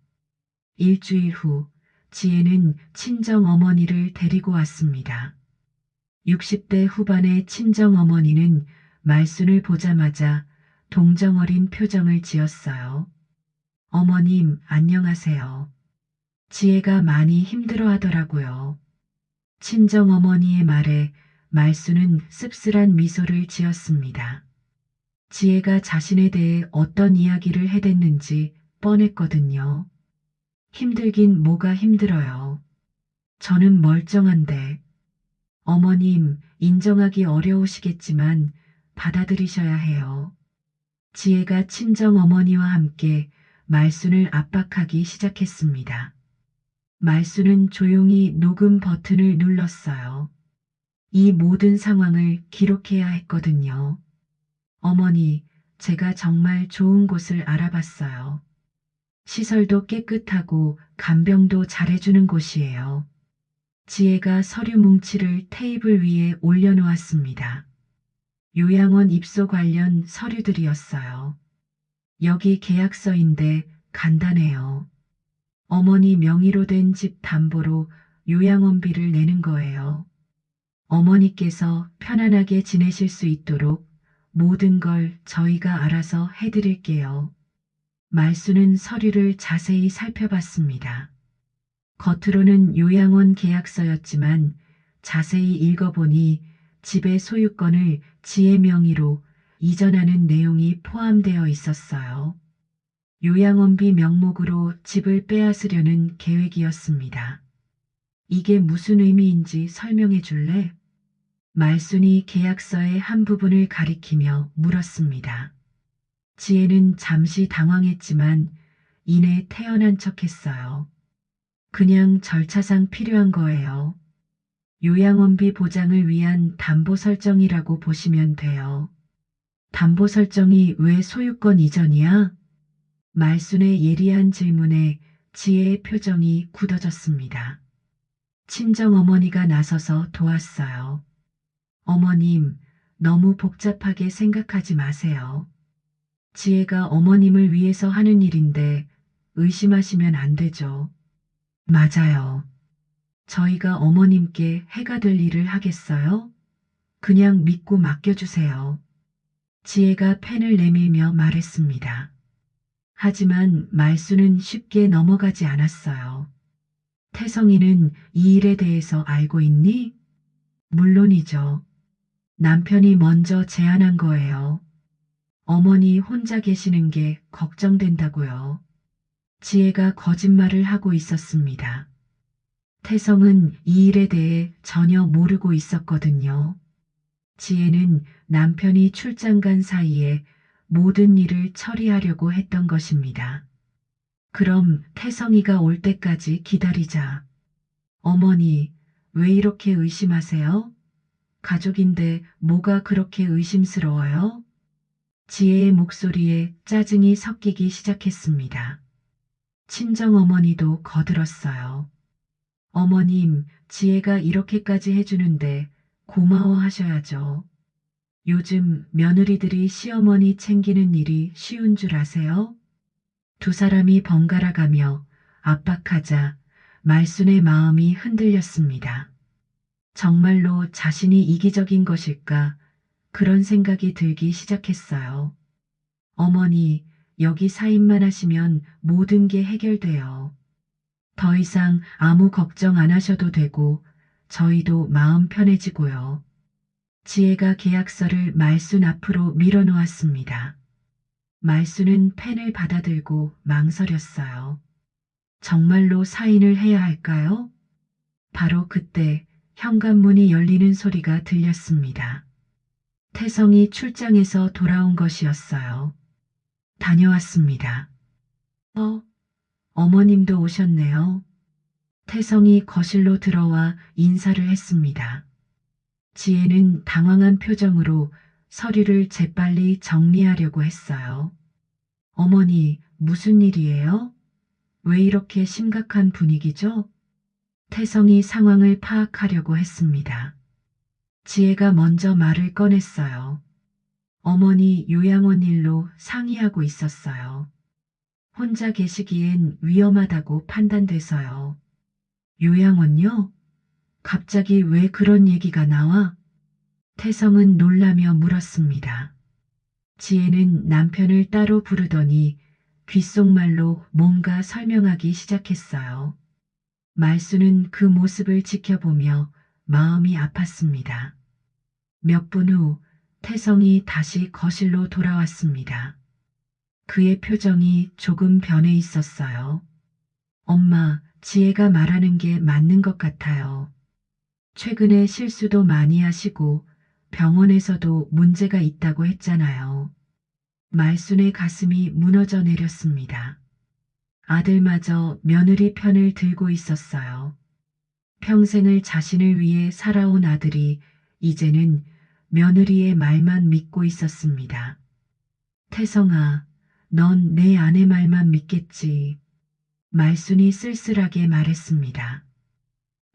일주일 후 지혜는 친정어머니를 데리고 왔습니다. 60대 후반의 친정어머니는 말순을 보자마자 동정어린 표정을 지었어요. 어머님, 안녕하세요. 지혜가 많이 힘들어 하더라고요. 친정어머니의 말에 말순은 씁쓸한 미소를 지었습니다. 지혜가 자신에 대해 어떤 이야기를 해댔는지 뻔했거든요. 힘들긴 뭐가 힘들어요. 저는 멀쩡한데. 어머님, 인정하기 어려우시겠지만 받아들이셔야 해요. 지혜가 친정어머니와 함께 말순을 압박하기 시작했습니다. 말순은 조용히 녹음 버튼을 눌렀어요. 이 모든 상황을 기록해야 했거든요. 어머니, 제가 정말 좋은 곳을 알아봤어요. 시설도 깨끗하고 간병도 잘해주는 곳이에요. 지혜가 서류 뭉치를 테이블 위에 올려놓았습니다. 요양원 입소 관련 서류들이었어요. 여기 계약서인데 간단해요. 어머니 명의로 된 집 담보로 요양원비를 내는 거예요. 어머니께서 편안하게 지내실 수 있도록 모든 걸 저희가 알아서 해드릴게요. 말수는 서류를 자세히 살펴봤습니다. 겉으로는 요양원 계약서였지만 자세히 읽어보니 집의 소유권을 지혜 명의로 이전하는 내용이 포함되어 있었어요. 요양원비 명목으로 집을 빼앗으려는 계획이었습니다. 이게 무슨 의미인지 설명해 줄래? 말순이 계약서의 한 부분을 가리키며 물었습니다. 지혜는 잠시 당황했지만 이내 태연한 척했어요. 그냥 절차상 필요한 거예요. 요양원비 보장을 위한 담보 설정이라고 보시면 돼요. 담보 설정이 왜 소유권 이전이야? 말순의 예리한 질문에 지혜의 표정이 굳어졌습니다. 친정어머니가 나서서 도왔어요. 어머님, 너무 복잡하게 생각하지 마세요. 지혜가 어머님을 위해서 하는 일인데 의심하시면 안 되죠. 맞아요. 저희가 어머님께 해가 될 일을 하겠어요? 그냥 믿고 맡겨주세요. 지혜가 펜을 내밀며 말했습니다. 하지만 말수는 쉽게 넘어가지 않았어요. 태성이는 이 일에 대해서 알고 있니? 물론이죠. 남편이 먼저 제안한 거예요. 어머니 혼자 계시는 게 걱정된다고요. 지혜가 거짓말을 하고 있었습니다. 태성은 이 일에 대해 전혀 모르고 있었거든요. 지혜는 남편이 출장 간 사이에 모든 일을 처리하려고 했던 것입니다. 그럼 태성이가 올 때까지 기다리자. 어머니, 왜 이렇게 의심하세요? 가족인데 뭐가 그렇게 의심스러워요? 지혜의 목소리에 짜증이 섞이기 시작했습니다. 친정어머니도 거들었어요. 어머님, 지혜가 이렇게까지 해주는데 고마워하셔야죠. 요즘 며느리들이 시어머니 챙기는 일이 쉬운 줄 아세요? 두 사람이 번갈아 가며 압박하자 말순의 마음이 흔들렸습니다. 정말로 자신이 이기적인 것일까? 그런 생각이 들기 시작했어요. 어머니, 여기 사인만 하시면 모든 게 해결돼요. 더 이상 아무 걱정 안 하셔도 되고 저희도 마음 편해지고요. 지혜가 계약서를 말순 앞으로 밀어놓았습니다. 말순은 펜을 받아들고 망설였어요. 정말로 사인을 해야 할까요? 바로 그때 현관문이 열리는 소리가 들렸습니다. 태성이 출장에서 돌아온 것이었어요. 다녀왔습니다. 어머님도 오셨네요. 태성이 거실로 들어와 인사를 했습니다. 지혜는 당황한 표정으로 서류를 재빨리 정리하려고 했어요. 어머니, 무슨 일이에요? 왜 이렇게 심각한 분위기죠? 태성이 상황을 파악하려고 했습니다. 지혜가 먼저 말을 꺼냈어요. 어머니 요양원 일로 상의하고 있었어요. 혼자 계시기엔 위험하다고 판단돼서요. 요양원요? 갑자기 왜 그런 얘기가 나와? 태성은 놀라며 물었습니다. 지혜는 남편을 따로 부르더니 귓속말로 뭔가 설명하기 시작했어요. 말수는 그 모습을 지켜보며 마음이 아팠습니다. 몇 분 후 태성이 다시 거실로 돌아왔습니다. 그의 표정이 조금 변해 있었어요. 엄마, 지혜가 말하는 게 맞는 것 같아요. 최근에 실수도 많이 하시고 병원에서도 문제가 있다고 했잖아요. 말순의 가슴이 무너져 내렸습니다. 아들마저 며느리 편을 들고 있었어요. 평생을 자신을 위해 살아온 아들이 이제는 며느리의 말만 믿고 있었습니다. 태성아, 넌 내 아내 말만 믿겠지. 말순이 쓸쓸하게 말했습니다.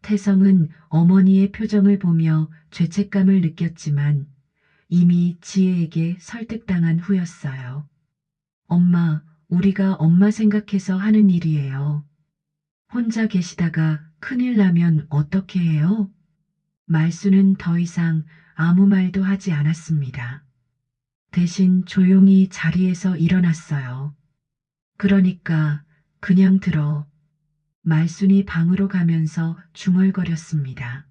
태성은 어머니의 표정을 보며 죄책감을 느꼈지만 이미 지혜에게 설득당한 후였어요. 엄마, 우리가 엄마 생각해서 하는 일이에요. 혼자 계시다가 큰일 나면 어떻게 해요? 말수는 더 이상 아무 말도 하지 않았습니다. 대신 조용히 자리에서 일어났어요. 그러니까 그냥 들어. 말순이 방으로 가면서 중얼거렸습니다.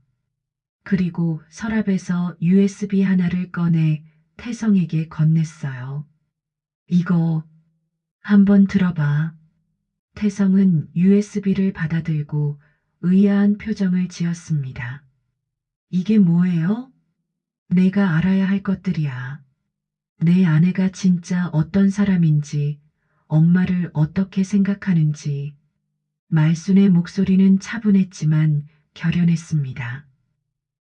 그리고 서랍에서 USB 하나를 꺼내 태성에게 건넸어요. 이거 한번 들어봐. 태성은 USB를 받아들고 의아한 표정을 지었습니다. 이게 뭐예요? 내가 알아야 할 것들이야. 내 아내가 진짜 어떤 사람인지, 엄마를 어떻게 생각하는지. 말순의 목소리는 차분했지만 결연했습니다.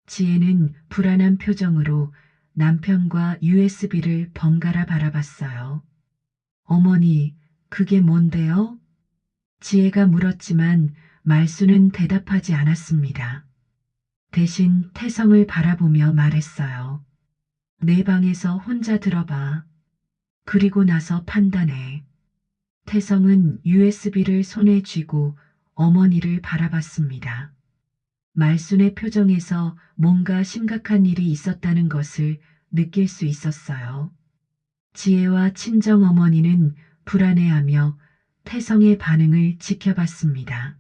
지혜는 불안한 표정으로 남편과 USB를 번갈아 바라봤어요. 어머니, 그게 뭔데요? 지혜가 물었지만 말순은 대답하지 않았습니다. 대신 태성을 바라보며 말했어요. 내 방에서 혼자 들어봐. 그리고 나서 판단해. 태성은 USB를 손에 쥐고 어머니를 바라봤습니다. 말순의 표정에서 뭔가 심각한 일이 있었다는 것을 느낄 수 있었어요. 지혜와 친정어머니는 불안해하며 태성의 반응을 지켜봤습니다.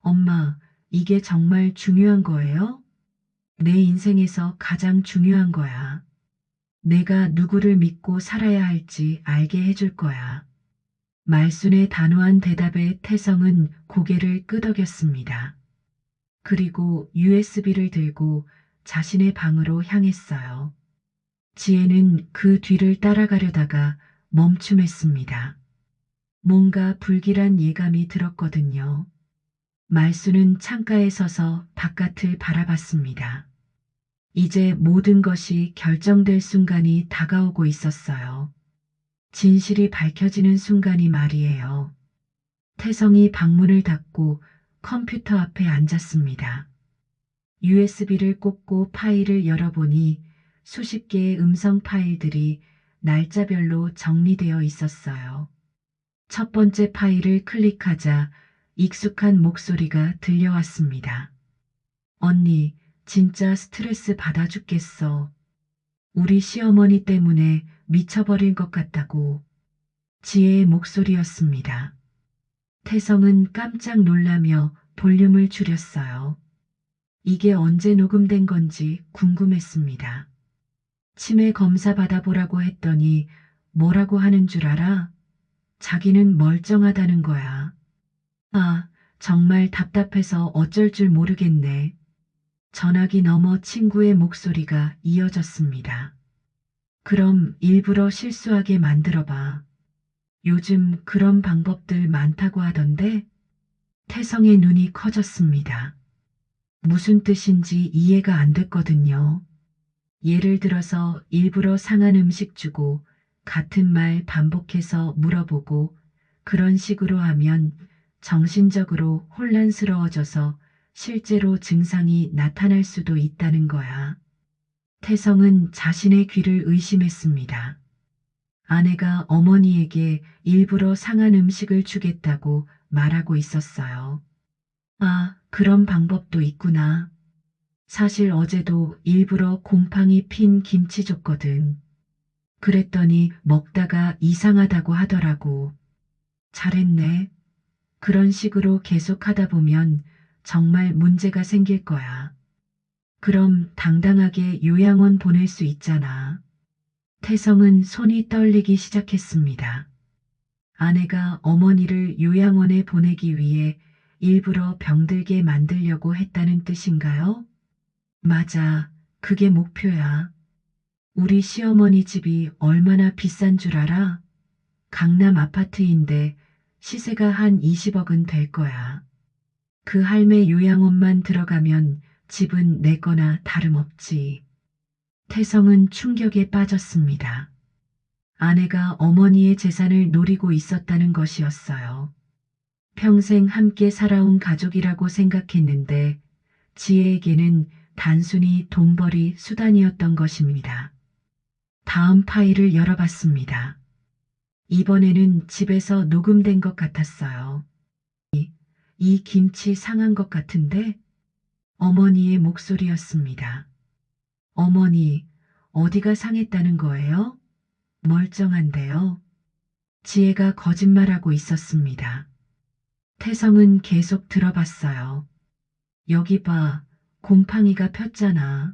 엄마, 이게 정말 중요한 거예요? 내 인생에서 가장 중요한 거야. 내가 누구를 믿고 살아야 할지 알게 해줄 거야. 말순의 단호한 대답에 태성은 고개를 끄덕였습니다. 그리고 USB를 들고 자신의 방으로 향했어요. 지혜는 그 뒤를 따라가려다가 멈춤했습니다. 뭔가 불길한 예감이 들었거든요. 말순은 창가에 서서 바깥을 바라봤습니다. 이제 모든 것이 결정될 순간이 다가오고 있었어요. 진실이 밝혀지는 순간이 말이에요. 태성이 방문을 닫고 컴퓨터 앞에 앉았습니다. USB를 꽂고 파일을 열어보니 수십 개의 음성 파일들이 날짜별로 정리되어 있었어요. 첫 번째 파일을 클릭하자 익숙한 목소리가 들려왔습니다. 언니, 진짜 스트레스 받아 죽겠어. 우리 시어머니 때문에 미쳐버릴 것 같다고. 지혜의 목소리였습니다. 태성은 깜짝 놀라며 볼륨을 줄였어요. 이게 언제 녹음된 건지 궁금했습니다. 치매 검사 받아보라고 했더니 뭐라고 하는 줄 알아? 자기는 멀쩡하다는 거야. 아, 정말 답답해서 어쩔 줄 모르겠네. 전화기 너머 친구의 목소리가 이어졌습니다. 그럼 일부러 실수하게 만들어봐. 요즘 그런 방법들 많다고 하던데? 태성의 눈이 커졌습니다. 무슨 뜻인지 이해가 안 됐거든요. 예를 들어서 일부러 상한 음식 주고 같은 말 반복해서 물어보고 그런 식으로 하면 정신적으로 혼란스러워져서 실제로 증상이 나타날 수도 있다는 거야. 태성은 자신의 귀를 의심했습니다. 아내가 어머니에게 일부러 상한 음식을 주겠다고 말하고 있었어요. 아, 그런 방법도 있구나. 사실 어제도 일부러 곰팡이 핀 김치 줬거든. 그랬더니 먹다가 이상하다고 하더라고. 잘했네. 그런 식으로 계속 하다 보면 정말 문제가 생길 거야. 그럼 당당하게 요양원 보낼 수 있잖아. 태성은 손이 떨리기 시작했습니다. 아내가 어머니를 요양원에 보내기 위해 일부러 병들게 만들려고 했다는 뜻인가요? 맞아. 그게 목표야. 우리 시어머니 집이 얼마나 비싼 줄 알아? 강남 아파트인데 시세가 한 20억은 될 거야. 그 할매 요양원만 들어가면 집은 내 거나 다름없지. 태성은 충격에 빠졌습니다. 아내가 어머니의 재산을 노리고 있었다는 것이었어요. 평생 함께 살아온 가족이라고 생각했는데 지혜에게는 단순히 돈벌이 수단이었던 것입니다. 다음 파일을 열어봤습니다. 이번에는 집에서 녹음된 것 같았어요. 이 김치 상한 것 같은데? 어머니의 목소리였습니다. 어머니, 어디가 상했다는 거예요? 멀쩡한데요. 지혜가 거짓말하고 있었습니다. 태성은 계속 들어봤어요. 여기 봐, 곰팡이가 폈잖아.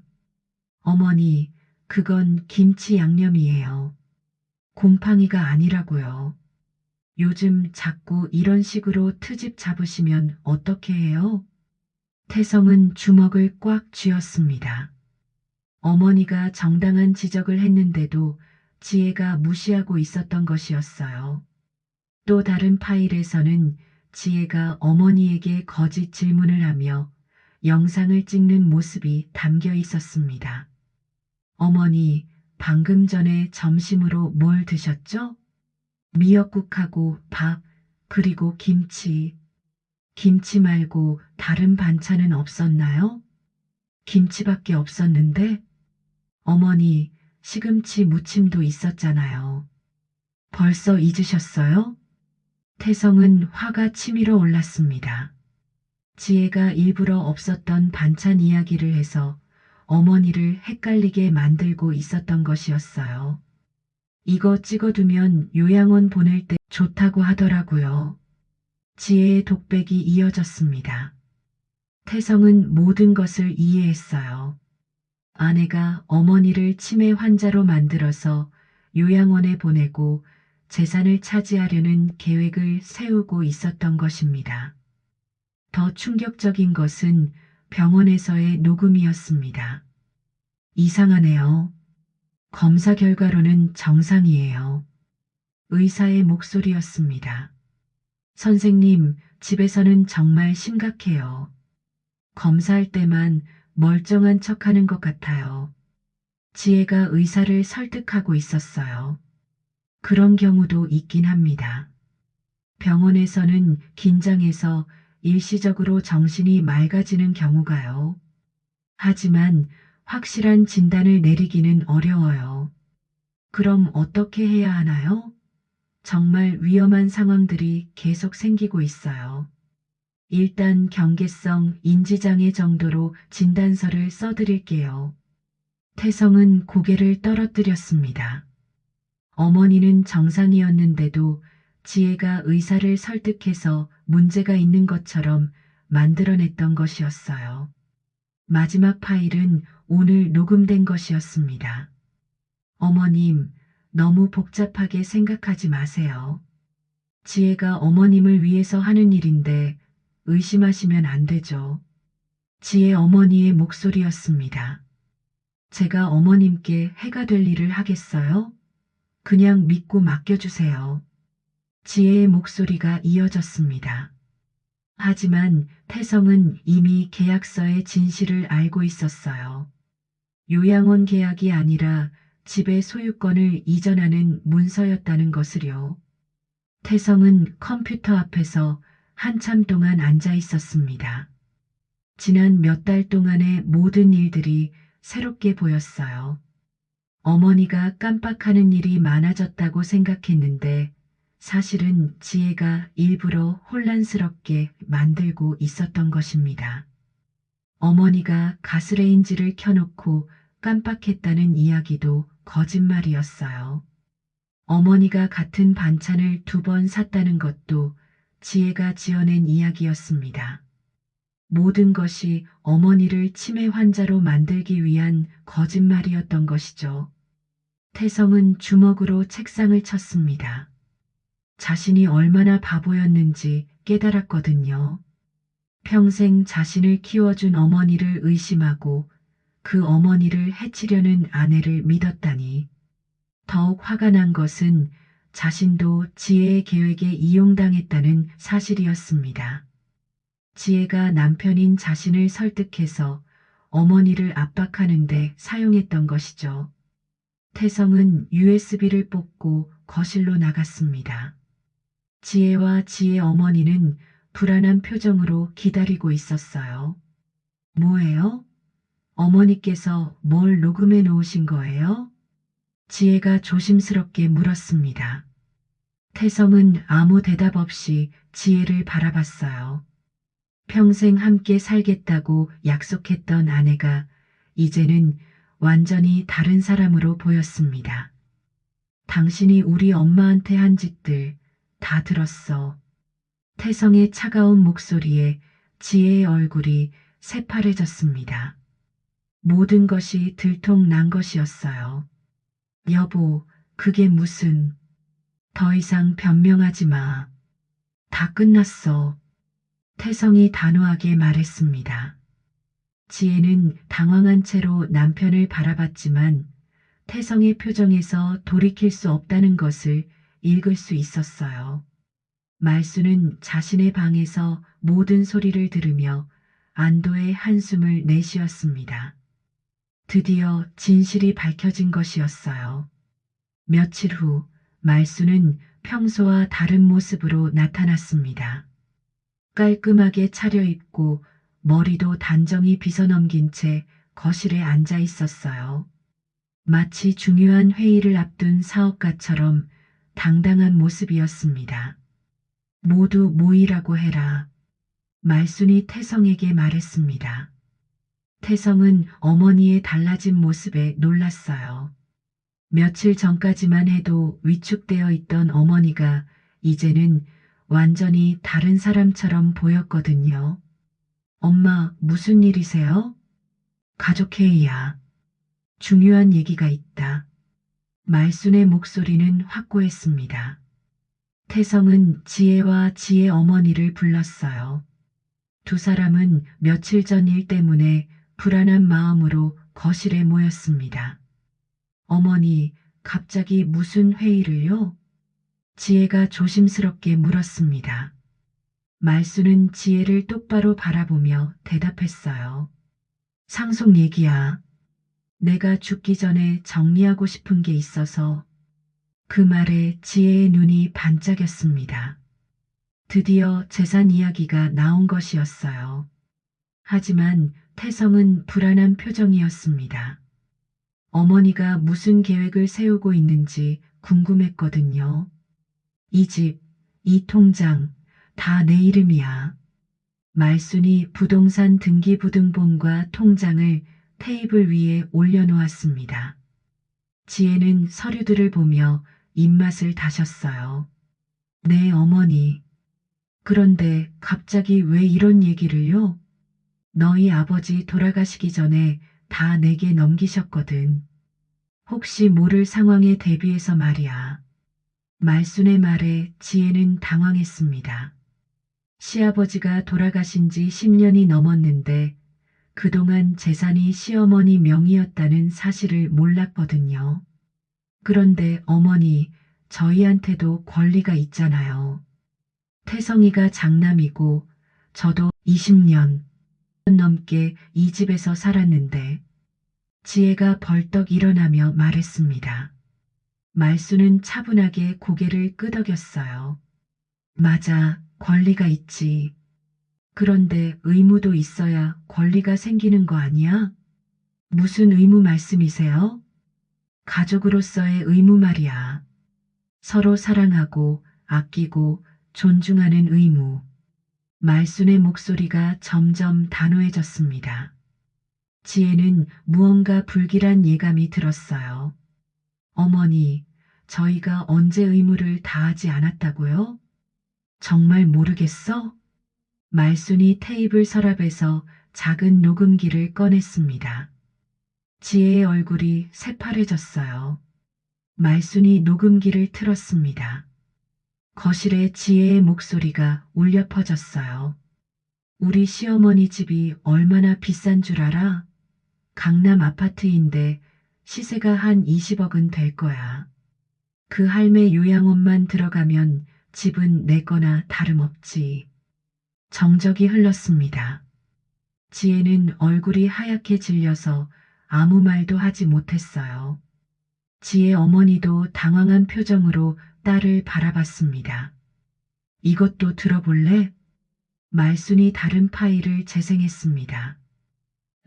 어머니, 그건 김치 양념이에요. 곰팡이가 아니라고요. 요즘 자꾸 이런 식으로 트집 잡으시면 어떻게 해요? 태성은 주먹을 꽉 쥐었습니다. 어머니가 정당한 지적을 했는데도 지혜가 무시하고 있었던 것이었어요. 또 다른 파일에서는 지혜가 어머니에게 거짓 질문을 하며 영상을 찍는 모습이 담겨 있었습니다. 어머니, 방금 전에 점심으로 뭘 드셨죠? 미역국하고 밥, 그리고 김치. 김치 말고 다른 반찬은 없었나요? 김치밖에 없었는데? 어머니, 시금치 무침도 있었잖아요. 벌써 잊으셨어요? 태성은 화가 치밀어 올랐습니다. 지혜가 일부러 없었던 반찬 이야기를 해서 어머니를 헷갈리게 만들고 있었던 것이었어요. 이거 찍어두면 요양원 보낼 때 좋다고 하더라고요. 지혜의 독백이 이어졌습니다. 태성은 모든 것을 이해했어요. 아내가 어머니를 치매 환자로 만들어서 요양원에 보내고 재산을 차지하려는 계획을 세우고 있었던 것입니다. 더 충격적인 것은 병원에서의 녹음이었습니다. 이상하네요. 검사 결과로는 정상이에요. 의사의 목소리였습니다. 선생님, 집에서는 정말 심각해요. 검사할 때만 멀쩡한 척하는 것 같아요. 지혜가 의사를 설득하고 있었어요. 그런 경우도 있긴 합니다. 병원에서는 긴장해서 일시적으로 정신이 맑아지는 경우가요. 하지만 확실한 진단을 내리기는 어려워요. 그럼 어떻게 해야 하나요? 정말 위험한 상황들이 계속 생기고 있어요. 일단 경계성 인지장애 정도로 진단서를 써드릴게요. 태성은 고개를 떨어뜨렸습니다. 어머니는 정상이었는데도 지혜가 의사를 설득해서 문제가 있는 것처럼 만들어냈던 것이었어요. 마지막 파일은 오늘 녹음된 것이었습니다. 어머님, 너무 복잡하게 생각하지 마세요. 지혜가 어머님을 위해서 하는 일인데 의심하시면 안 되죠. 지혜 어머니의 목소리였습니다. 제가 어머님께 해가 될 일을 하겠어요? 그냥 믿고 맡겨주세요. 지혜의 목소리가 이어졌습니다. 하지만 태성은 이미 계약서의 진실을 알고 있었어요. 요양원 계약이 아니라 집의 소유권을 이전하는 문서였다는 것을요. 태성은 컴퓨터 앞에서 한참 동안 앉아 있었습니다. 지난 몇 달 동안의 모든 일들이 새롭게 보였어요. 어머니가 깜빡하는 일이 많아졌다고 생각했는데 사실은 지혜가 일부러 혼란스럽게 만들고 있었던 것입니다. 어머니가 가스레인지를 켜놓고 깜빡했다는 이야기도 거짓말이었어요. 어머니가 같은 반찬을 2번 샀다는 것도 지혜가 지어낸 이야기였습니다. 모든 것이 어머니를 치매 환자로 만들기 위한 거짓말이었던 것이죠. 태성은 주먹으로 책상을 쳤습니다. 자신이 얼마나 바보였는지 깨달았거든요. 평생 자신을 키워준 어머니를 의심하고 그 어머니를 해치려는 아내를 믿었다니. 더욱 화가 난 것은 자신도 지혜의 계획에 이용당했다는 사실이었습니다. 지혜가 남편인 자신을 설득해서 어머니를 압박하는데 사용했던 것이죠. 태성은 USB를 뽑고 거실로 나갔습니다. 지혜와 지혜 어머니는 불안한 표정으로 기다리고 있었어요. 뭐예요? 어머니께서 뭘 녹음해 놓으신 거예요? 지혜가 조심스럽게 물었습니다. 태성은 아무 대답 없이 지혜를 바라봤어요. 평생 함께 살겠다고 약속했던 아내가 이제는 완전히 다른 사람으로 보였습니다. 당신이 우리 엄마한테 한 짓들 다 들었어. 태성의 차가운 목소리에 지혜의 얼굴이 새파래졌습니다. 모든 것이 들통난 것이었어요. 여보, 그게 무슨... 더 이상 변명하지 마. 다 끝났어. 태성이 단호하게 말했습니다. 지혜는 당황한 채로 남편을 바라봤지만 태성의 표정에서 돌이킬 수 없다는 것을 읽을 수 있었어요. 말수는 자신의 방에서 모든 소리를 들으며 안도의 한숨을 내쉬었습니다. 드디어 진실이 밝혀진 것이었어요. 며칠 후 말수는 평소와 다른 모습으로 나타났습니다. 깔끔하게 차려입고 머리도 단정히 빗어넘긴 채 거실에 앉아 있었어요. 마치 중요한 회의를 앞둔 사업가처럼 당당한 모습이었습니다. 모두 모이라고 해라. 말순이 태성에게 말했습니다. 태성은 어머니의 달라진 모습에 놀랐어요. 며칠 전까지만 해도 위축되어 있던 어머니가 이제는 완전히 다른 사람처럼 보였거든요. 엄마, 무슨 일이세요? 가족회의야. 중요한 얘기가 있다. 말순의 목소리는 확고했습니다. 태성은 지혜와 지혜 어머니를 불렀어요. 두 사람은 며칠 전 일 때문에 불안한 마음으로 거실에 모였습니다. 어머니, 갑자기 무슨 회의를요? 지혜가 조심스럽게 물었습니다. 말수는 지혜를 똑바로 바라보며 대답했어요. 상속 얘기야. 내가 죽기 전에 정리하고 싶은 게 있어서. 그 말에 지혜의 눈이 반짝였습니다. 드디어 재산 이야기가 나온 것이었어요. 하지만 태성은 불안한 표정이었습니다. 어머니가 무슨 계획을 세우고 있는지 궁금했거든요. 이 집, 이 통장, 다 내 이름이야. 말순이 부동산 등기부등본과 통장을 테이블 위에 올려놓았습니다. 지혜는 서류들을 보며 입맛을 다셨어요. 네, 어머니. 그런데 갑자기 왜 이런 얘기를요? 너희 아버지 돌아가시기 전에 다 내게 넘기셨거든. 혹시 모를 상황에 대비해서 말이야. 말순의 말에 지혜는 당황했습니다. 시아버지가 돌아가신 지 10년이 넘었는데 그동안 재산이 시어머니 명의였다는 사실을 몰랐거든요. 그런데 어머니, 저희한테도 권리가 있잖아요. 태성이가 장남이고 저도 20년 넘게 이 집에서 살았는데 지혜가 벌떡 일어나며 말했습니다. 말수는 차분하게 고개를 끄덕였어요. 맞아, 권리가 있지. 그런데 의무도 있어야 권리가 생기는 거 아니야? 무슨 의무 말씀이세요? 가족으로서의 의무 말이야. 서로 사랑하고 아끼고 존중하는 의무. 말순의 목소리가 점점 단호해졌습니다. 지혜는 무언가 불길한 예감이 들었어요. 어머니, 저희가 언제 의무를 다하지 않았다고요? 정말 모르겠어? 말순이 테이블 서랍에서 작은 녹음기를 꺼냈습니다. 지혜의 얼굴이 새파래졌어요. 말순이 녹음기를 틀었습니다. 거실에 지혜의 목소리가 울려 퍼졌어요. 우리 시어머니 집이 얼마나 비싼 줄 알아? 강남 아파트인데 시세가 한 20억은 될 거야. 그 할매 요양원만 들어가면 집은 내 거나 다름없지. 정적이 흘렀습니다. 지혜는 얼굴이 하얗게 질려서 아무 말도 하지 못했어요. 지혜 어머니도 당황한 표정으로 딸을 바라봤습니다. 이것도 들어볼래? 말순이 다른 파일을 재생했습니다.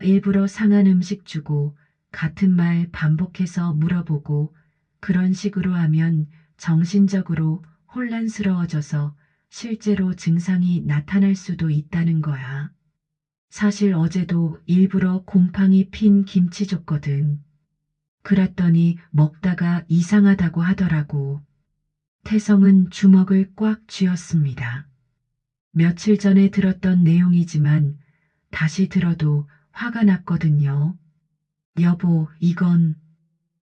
일부러 상한 음식 주고 같은 말 반복해서 물어보고 그런 식으로 하면 정신적으로 혼란스러워져서 실제로 증상이 나타날 수도 있다는 거야. 사실 어제도 일부러 곰팡이 핀 김치 줬거든. 그랬더니 먹다가 이상하다고 하더라고. 태성은 주먹을 꽉 쥐었습니다. 며칠 전에 들었던 내용이지만 다시 들어도 화가 났거든요. 여보, 이건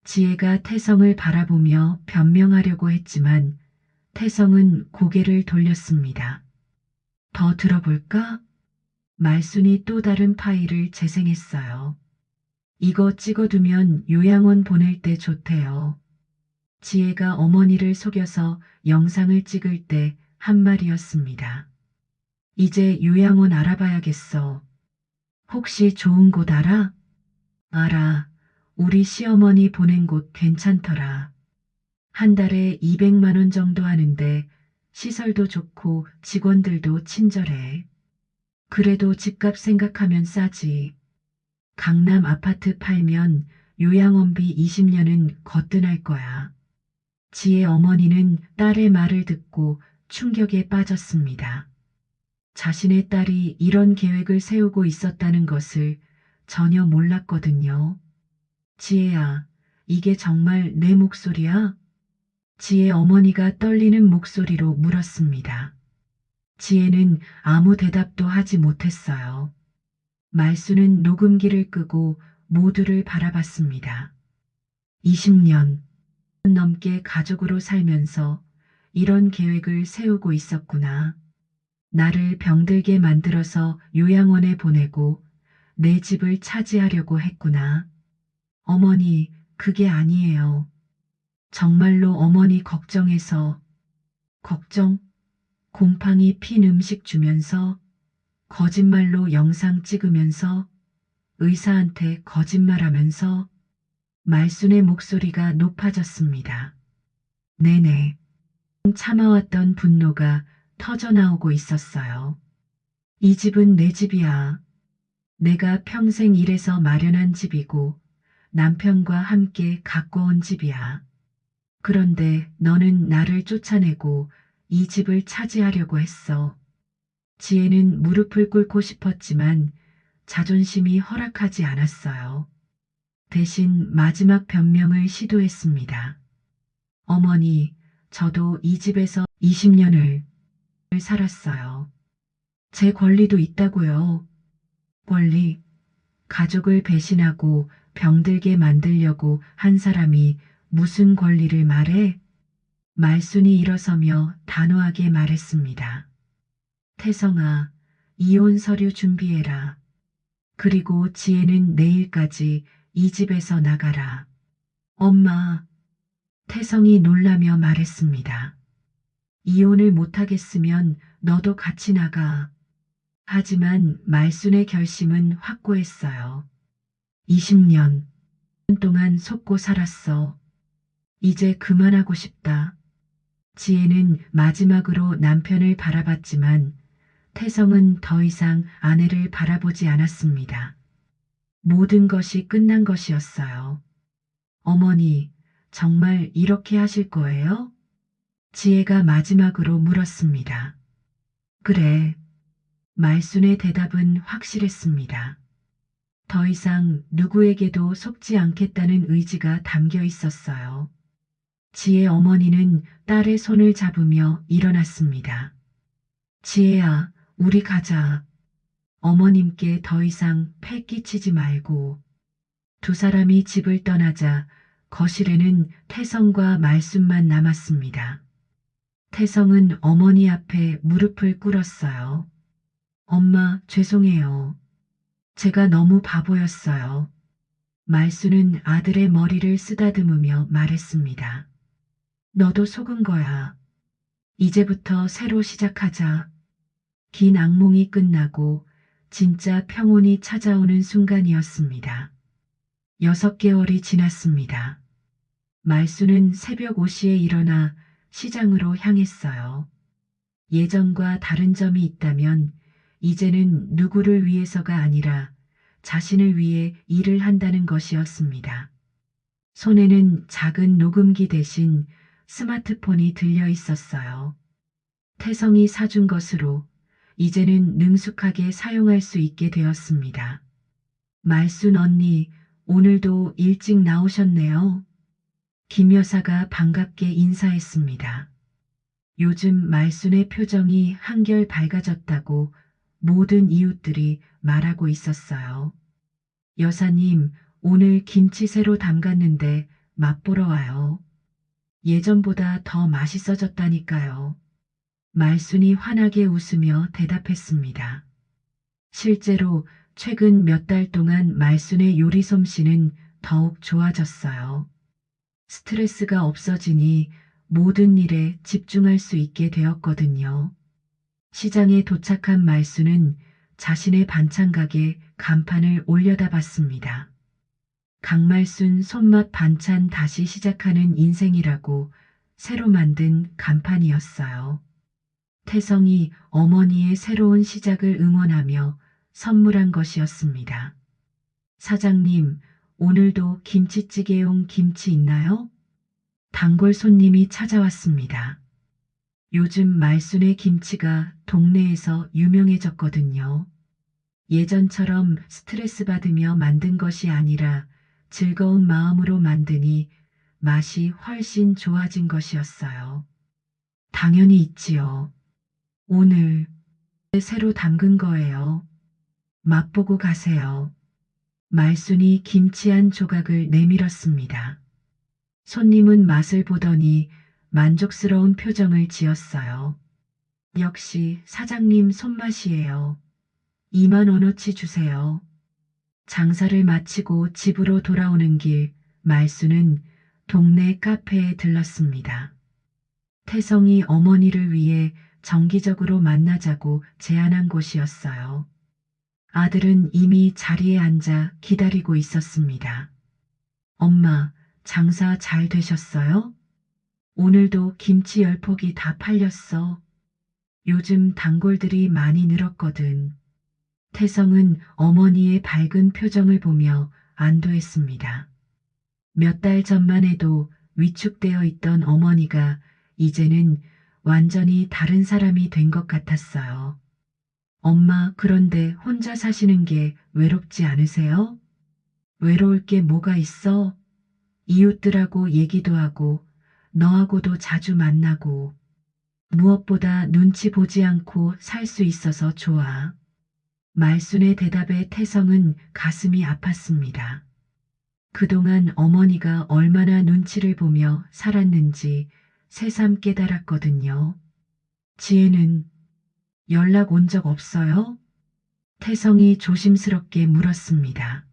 지혜가 태성을 바라보며 변명하려고 했지만 태성은 고개를 돌렸습니다. 더 들어볼까? 말순이 또 다른 파일을 재생했어요. 이거 찍어두면 요양원 보낼 때 좋대요. 지혜가 어머니를 속여서 영상을 찍을 때 한 말이었습니다. 이제 요양원 알아봐야겠어. 혹시 좋은 곳 알아? 알아. 우리 시어머니 보낸 곳 괜찮더라. 한 달에 200만 원 정도 하는데 시설도 좋고 직원들도 친절해. 그래도 집값 생각하면 싸지. 강남 아파트 팔면 요양원비 20년은 거뜬할 거야. 지혜 어머니는 딸의 말을 듣고 충격에 빠졌습니다. 자신의 딸이 이런 계획을 세우고 있었다는 것을 전혀 몰랐거든요. 지혜야, 이게 정말 내 목소리야? 지혜 어머니가 떨리는 목소리로 물었습니다. 지혜는 아무 대답도 하지 못했어요. 말수는 녹음기를 끄고 모두를 바라봤습니다. 20년 넘게 가족으로 살면서 이런 계획을 세우고 있었구나. 나를 병들게 만들어서 요양원에 보내고 내 집을 차지하려고 했구나. 어머니, 그게 아니에요. 정말로 어머니 걱정해서 걱정? 곰팡이 핀 음식 주면서 거짓말로 영상 찍으면서 의사한테 거짓말하면서 말순의 목소리가 높아졌습니다. 네네. 참아왔던 분노가 터져나오고 있었어요. 이 집은 내 집이야. 내가 평생 일해서 마련한 집이고 남편과 함께 갖고 온 집이야. 그런데 너는 나를 쫓아내고 이 집을 차지하려고 했어. 지혜는 무릎을 꿇고 싶었지만 자존심이 허락하지 않았어요. 대신 마지막 변명을 시도했습니다. 어머니, 저도 이 집에서 20년을 살았어요. 제 권리도 있다고요. 권리, 가족을 배신하고 병들게 만들려고 한 사람이 무슨 권리를 말해? 말순이 일어서며 단호하게 말했습니다. 태성아, 이혼 서류 준비해라. 그리고 지혜는 내일까지 이 집에서 나가라. 엄마, 태성이 놀라며 말했습니다. 이혼을 못하겠으면 너도 같이 나가. 하지만 말순의 결심은 확고했어요. 20년 동안 속고 살았어. 이제 그만하고 싶다. 지혜는 마지막으로 남편을 바라봤지만 태성은 더 이상 아내를 바라보지 않았습니다. 모든 것이 끝난 것이었어요. 어머니, 정말 이렇게 하실 거예요? 지혜가 마지막으로 물었습니다. 그래. 말순의 대답은 확실했습니다. 더 이상 누구에게도 속지 않겠다는 의지가 담겨 있었어요. 지혜 어머니는 딸의 손을 잡으며 일어났습니다. 지혜야, 우리 가자. 어머님께 더 이상 패 끼치지 말고. 두 사람이 집을 떠나자 거실에는 태성과 말순만 남았습니다. 태성은 어머니 앞에 무릎을 꿇었어요. 엄마, 죄송해요. 제가 너무 바보였어요. 말순은 아들의 머리를 쓰다듬으며 말했습니다. 너도 속은 거야. 이제부터 새로 시작하자. 긴 악몽이 끝나고 진짜 평온이 찾아오는 순간이었습니다. 6개월이 지났습니다. 말순은 새벽 5시에 일어나 시장으로 향했어요. 예전과 다른 점이 있다면 이제는 누구를 위해서가 아니라 자신을 위해 일을 한다는 것이었습니다. 손에는 작은 녹음기 대신 스마트폰이 들려 있었어요. 태성이 사준 것으로 이제는 능숙하게 사용할 수 있게 되었습니다. 말순 언니, 오늘도 일찍 나오셨네요. 김 여사가 반갑게 인사했습니다. 요즘 말순의 표정이 한결 밝아졌다고 모든 이웃들이 말하고 있었어요. 여사님, 오늘 김치 새로 담갔는데 맛보러 와요. 예전보다 더 맛있어졌다니까요. 말순이 환하게 웃으며 대답했습니다. 실제로 최근 몇 달 동안 말순의 요리 솜씨는 더욱 좋아졌어요. 스트레스가 없어지니 모든 일에 집중할 수 있게 되었거든요. 시장에 도착한 말순은 자신의 반찬 가게 간판을 올려다 봤습니다. 강말순 손맛 반찬 다시 시작하는 인생이라고 새로 만든 간판이었어요. 태성이 어머니의 새로운 시작을 응원하며 선물한 것이었습니다. 사장님, 오늘도 김치찌개용 김치 있나요? 단골 손님이 찾아왔습니다. 요즘 말순의 김치가 동네에서 유명해졌거든요. 예전처럼 스트레스 받으며 만든 것이 아니라 즐거운 마음으로 만드니 맛이 훨씬 좋아진 것이었어요. 당연히 있지요. 오늘 새로 담근 거예요. 맛보고 가세요. 말순이 김치 한 조각을 내밀었습니다. 손님은 맛을 보더니 만족스러운 표정을 지었어요. 역시 사장님 손맛이에요. 2만 원어치 주세요. 장사를 마치고 집으로 돌아오는 길, 말순은 동네 카페에 들렀습니다. 태성이 어머니를 위해 정기적으로 만나자고 제안한 곳이었어요. 아들은 이미 자리에 앉아 기다리고 있었습니다. 엄마, 장사 잘 되셨어요? 오늘도 김치 10포기 다 팔렸어. 요즘 단골들이 많이 늘었거든. 태성은 어머니의 밝은 표정을 보며 안도했습니다. 몇 달 전만 해도 위축되어 있던 어머니가 이제는 완전히 다른 사람이 된 것 같았어요. 엄마, 그런데 혼자 사시는 게 외롭지 않으세요? 외로울 게 뭐가 있어? 이웃들하고 얘기도 하고, 너하고도 자주 만나고, 무엇보다 눈치 보지 않고 살 수 있어서 좋아. 말순의 대답에 태성은 가슴이 아팠습니다. 그동안 어머니가 얼마나 눈치를 보며 살았는지 새삼 깨달았거든요. 지혜는 연락 온 적 없어요? 태성이 조심스럽게 물었습니다.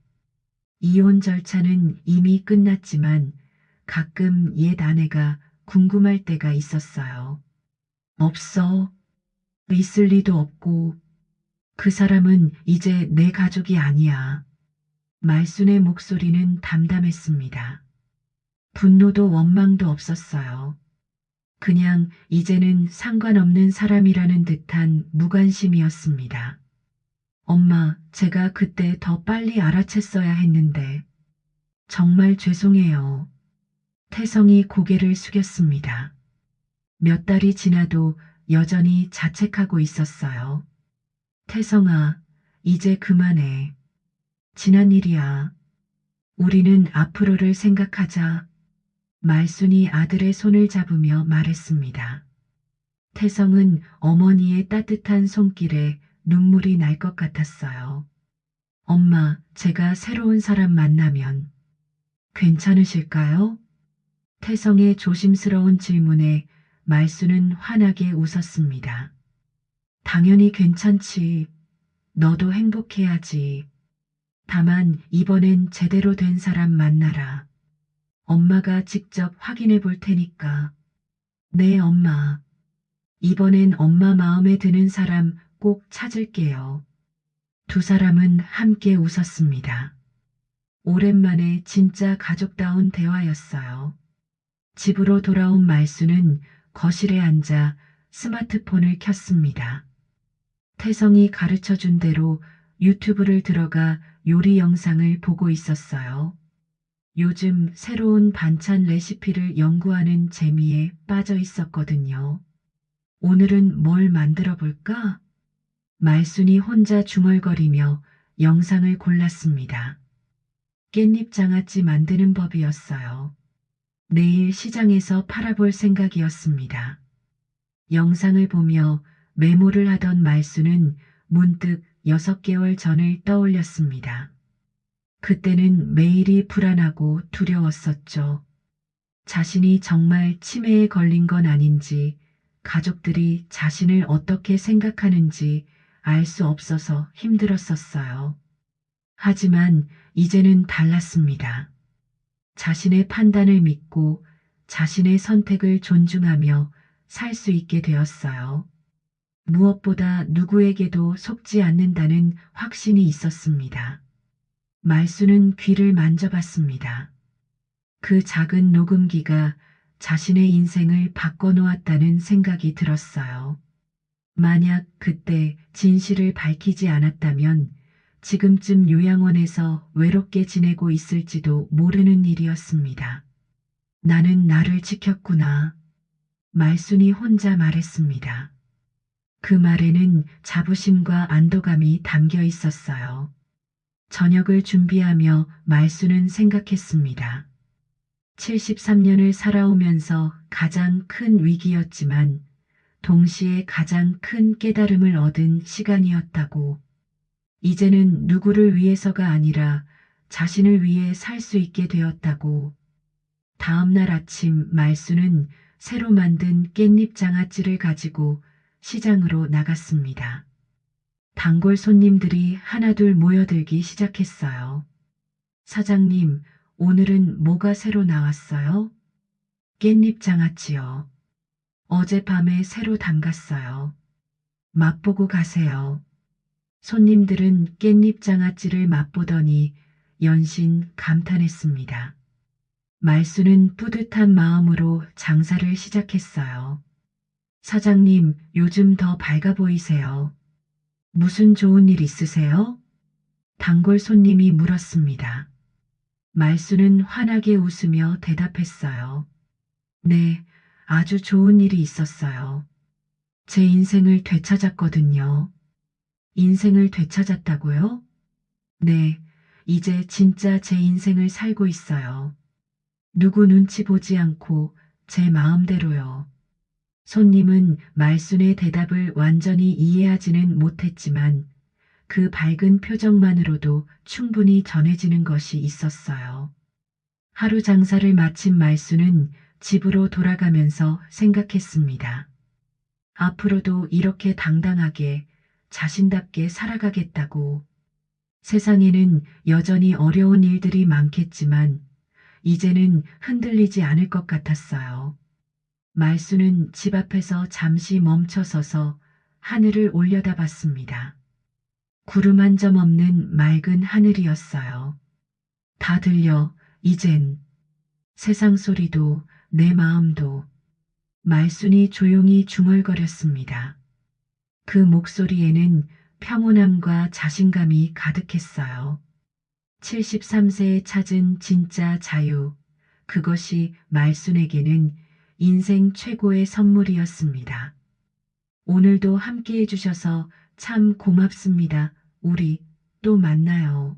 이혼 절차는 이미 끝났지만 가끔 옛 아내가 궁금할 때가 있었어요. 없어. 있을 리도 없고 그 사람은 이제 내 가족이 아니야. 말순의 목소리는 담담했습니다. 분노도 원망도 없었어요. 그냥 이제는 상관없는 사람이라는 듯한 무관심이었습니다. 엄마, 제가 그때 더 빨리 알아챘어야 했는데 정말 죄송해요. 태성이 고개를 숙였습니다. 몇 달이 지나도 여전히 자책하고 있었어요. 태성아, 이제 그만해. 지난 일이야. 우리는 앞으로를 생각하자. 말순이 아들의 손을 잡으며 말했습니다. 태성은 어머니의 따뜻한 손길에 눈물이 날 것 같았어요. 엄마, 제가 새로운 사람 만나면 괜찮으실까요? 태성의 조심스러운 질문에 말순은 환하게 웃었습니다. 당연히 괜찮지. 너도 행복해야지. 다만 이번엔 제대로 된 사람 만나라. 엄마가 직접 확인해 볼 테니까. 네, 엄마. 이번엔 엄마 마음에 드는 사람 꼭 찾을게요. 두 사람은 함께 웃었습니다. 오랜만에 진짜 가족다운 대화였어요. 집으로 돌아온 말순은 거실에 앉아 스마트폰을 켰습니다. 태성이 가르쳐 준 대로 유튜브를 들어가 요리 영상을 보고 있었어요. 요즘 새로운 반찬 레시피를 연구하는 재미에 빠져 있었거든요. 오늘은 뭘 만들어 볼까? 말순이 혼자 중얼거리며 영상을 골랐습니다. 깻잎 장아찌 만드는 법이었어요. 내일 시장에서 팔아볼 생각이었습니다. 영상을 보며 메모를 하던 말순은 문득 6개월 전을 떠올렸습니다. 그때는 매일이 불안하고 두려웠었죠. 자신이 정말 치매에 걸린 건 아닌지, 가족들이 자신을 어떻게 생각하는지 알 수 없어서 힘들었었어요. 하지만 이제는 달랐습니다. 자신의 판단을 믿고 자신의 선택을 존중하며 살 수 있게 되었어요. 무엇보다 누구에게도 속지 않는다는 확신이 있었습니다. 말수는 귀를 만져봤습니다. 그 작은 녹음기가 자신의 인생을 바꿔놓았다는 생각이 들었어요. 만약 그때 진실을 밝히지 않았다면 지금쯤 요양원에서 외롭게 지내고 있을지도 모르는 일이었습니다. 나는 나를 지켰구나. 말순이 혼자 말했습니다. 그 말에는 자부심과 안도감이 담겨 있었어요. 저녁을 준비하며 말순은 생각했습니다. 73년을 살아오면서 가장 큰 위기였지만 동시에 가장 큰 깨달음을 얻은 시간이었다고. 이제는 누구를 위해서가 아니라 자신을 위해 살 수 있게 되었다고. 다음 날 아침 말수는 새로 만든 깻잎 장아찌를 가지고 시장으로 나갔습니다. 단골 손님들이 하나둘 모여들기 시작했어요. 사장님, 오늘은 뭐가 새로 나왔어요? 깻잎 장아찌요. 어젯밤에 새로 담갔어요. 맛보고 가세요. 손님들은 깻잎 장아찌를 맛보더니 연신 감탄했습니다. 말수는 뿌듯한 마음으로 장사를 시작했어요. 사장님, 요즘 더 밝아 보이세요. 무슨 좋은 일 있으세요? 단골 손님이 물었습니다. 말수는 환하게 웃으며 대답했어요. 네, 아주 좋은 일이 있었어요. 제 인생을 되찾았거든요. 인생을 되찾았다고요? 네, 이제 진짜 제 인생을 살고 있어요. 누구 눈치 보지 않고 제 마음대로요. 손님은 말순의 대답을 완전히 이해하지는 못했지만 그 밝은 표정만으로도 충분히 전해지는 것이 있었어요. 하루 장사를 마친 말순은 집으로 돌아가면서 생각했습니다. 앞으로도 이렇게 당당하게 자신답게 살아가겠다고. 세상에는 여전히 어려운 일들이 많겠지만 이제는 흔들리지 않을 것 같았어요. 말수는 집 앞에서 잠시 멈춰서서 하늘을 올려다봤습니다. 구름 한 점 없는 맑은 하늘이었어요. 다 들려, 이젠. 세상 소리도 내 마음도. 말순이 조용히 중얼거렸습니다. 그 목소리에는 평온함과 자신감이 가득했어요. 73세에 찾은 진짜 자유. 그것이 말순에게는 인생 최고의 선물이었습니다. 오늘도 함께 해주셔서 참 고맙습니다. 우리 또 만나요.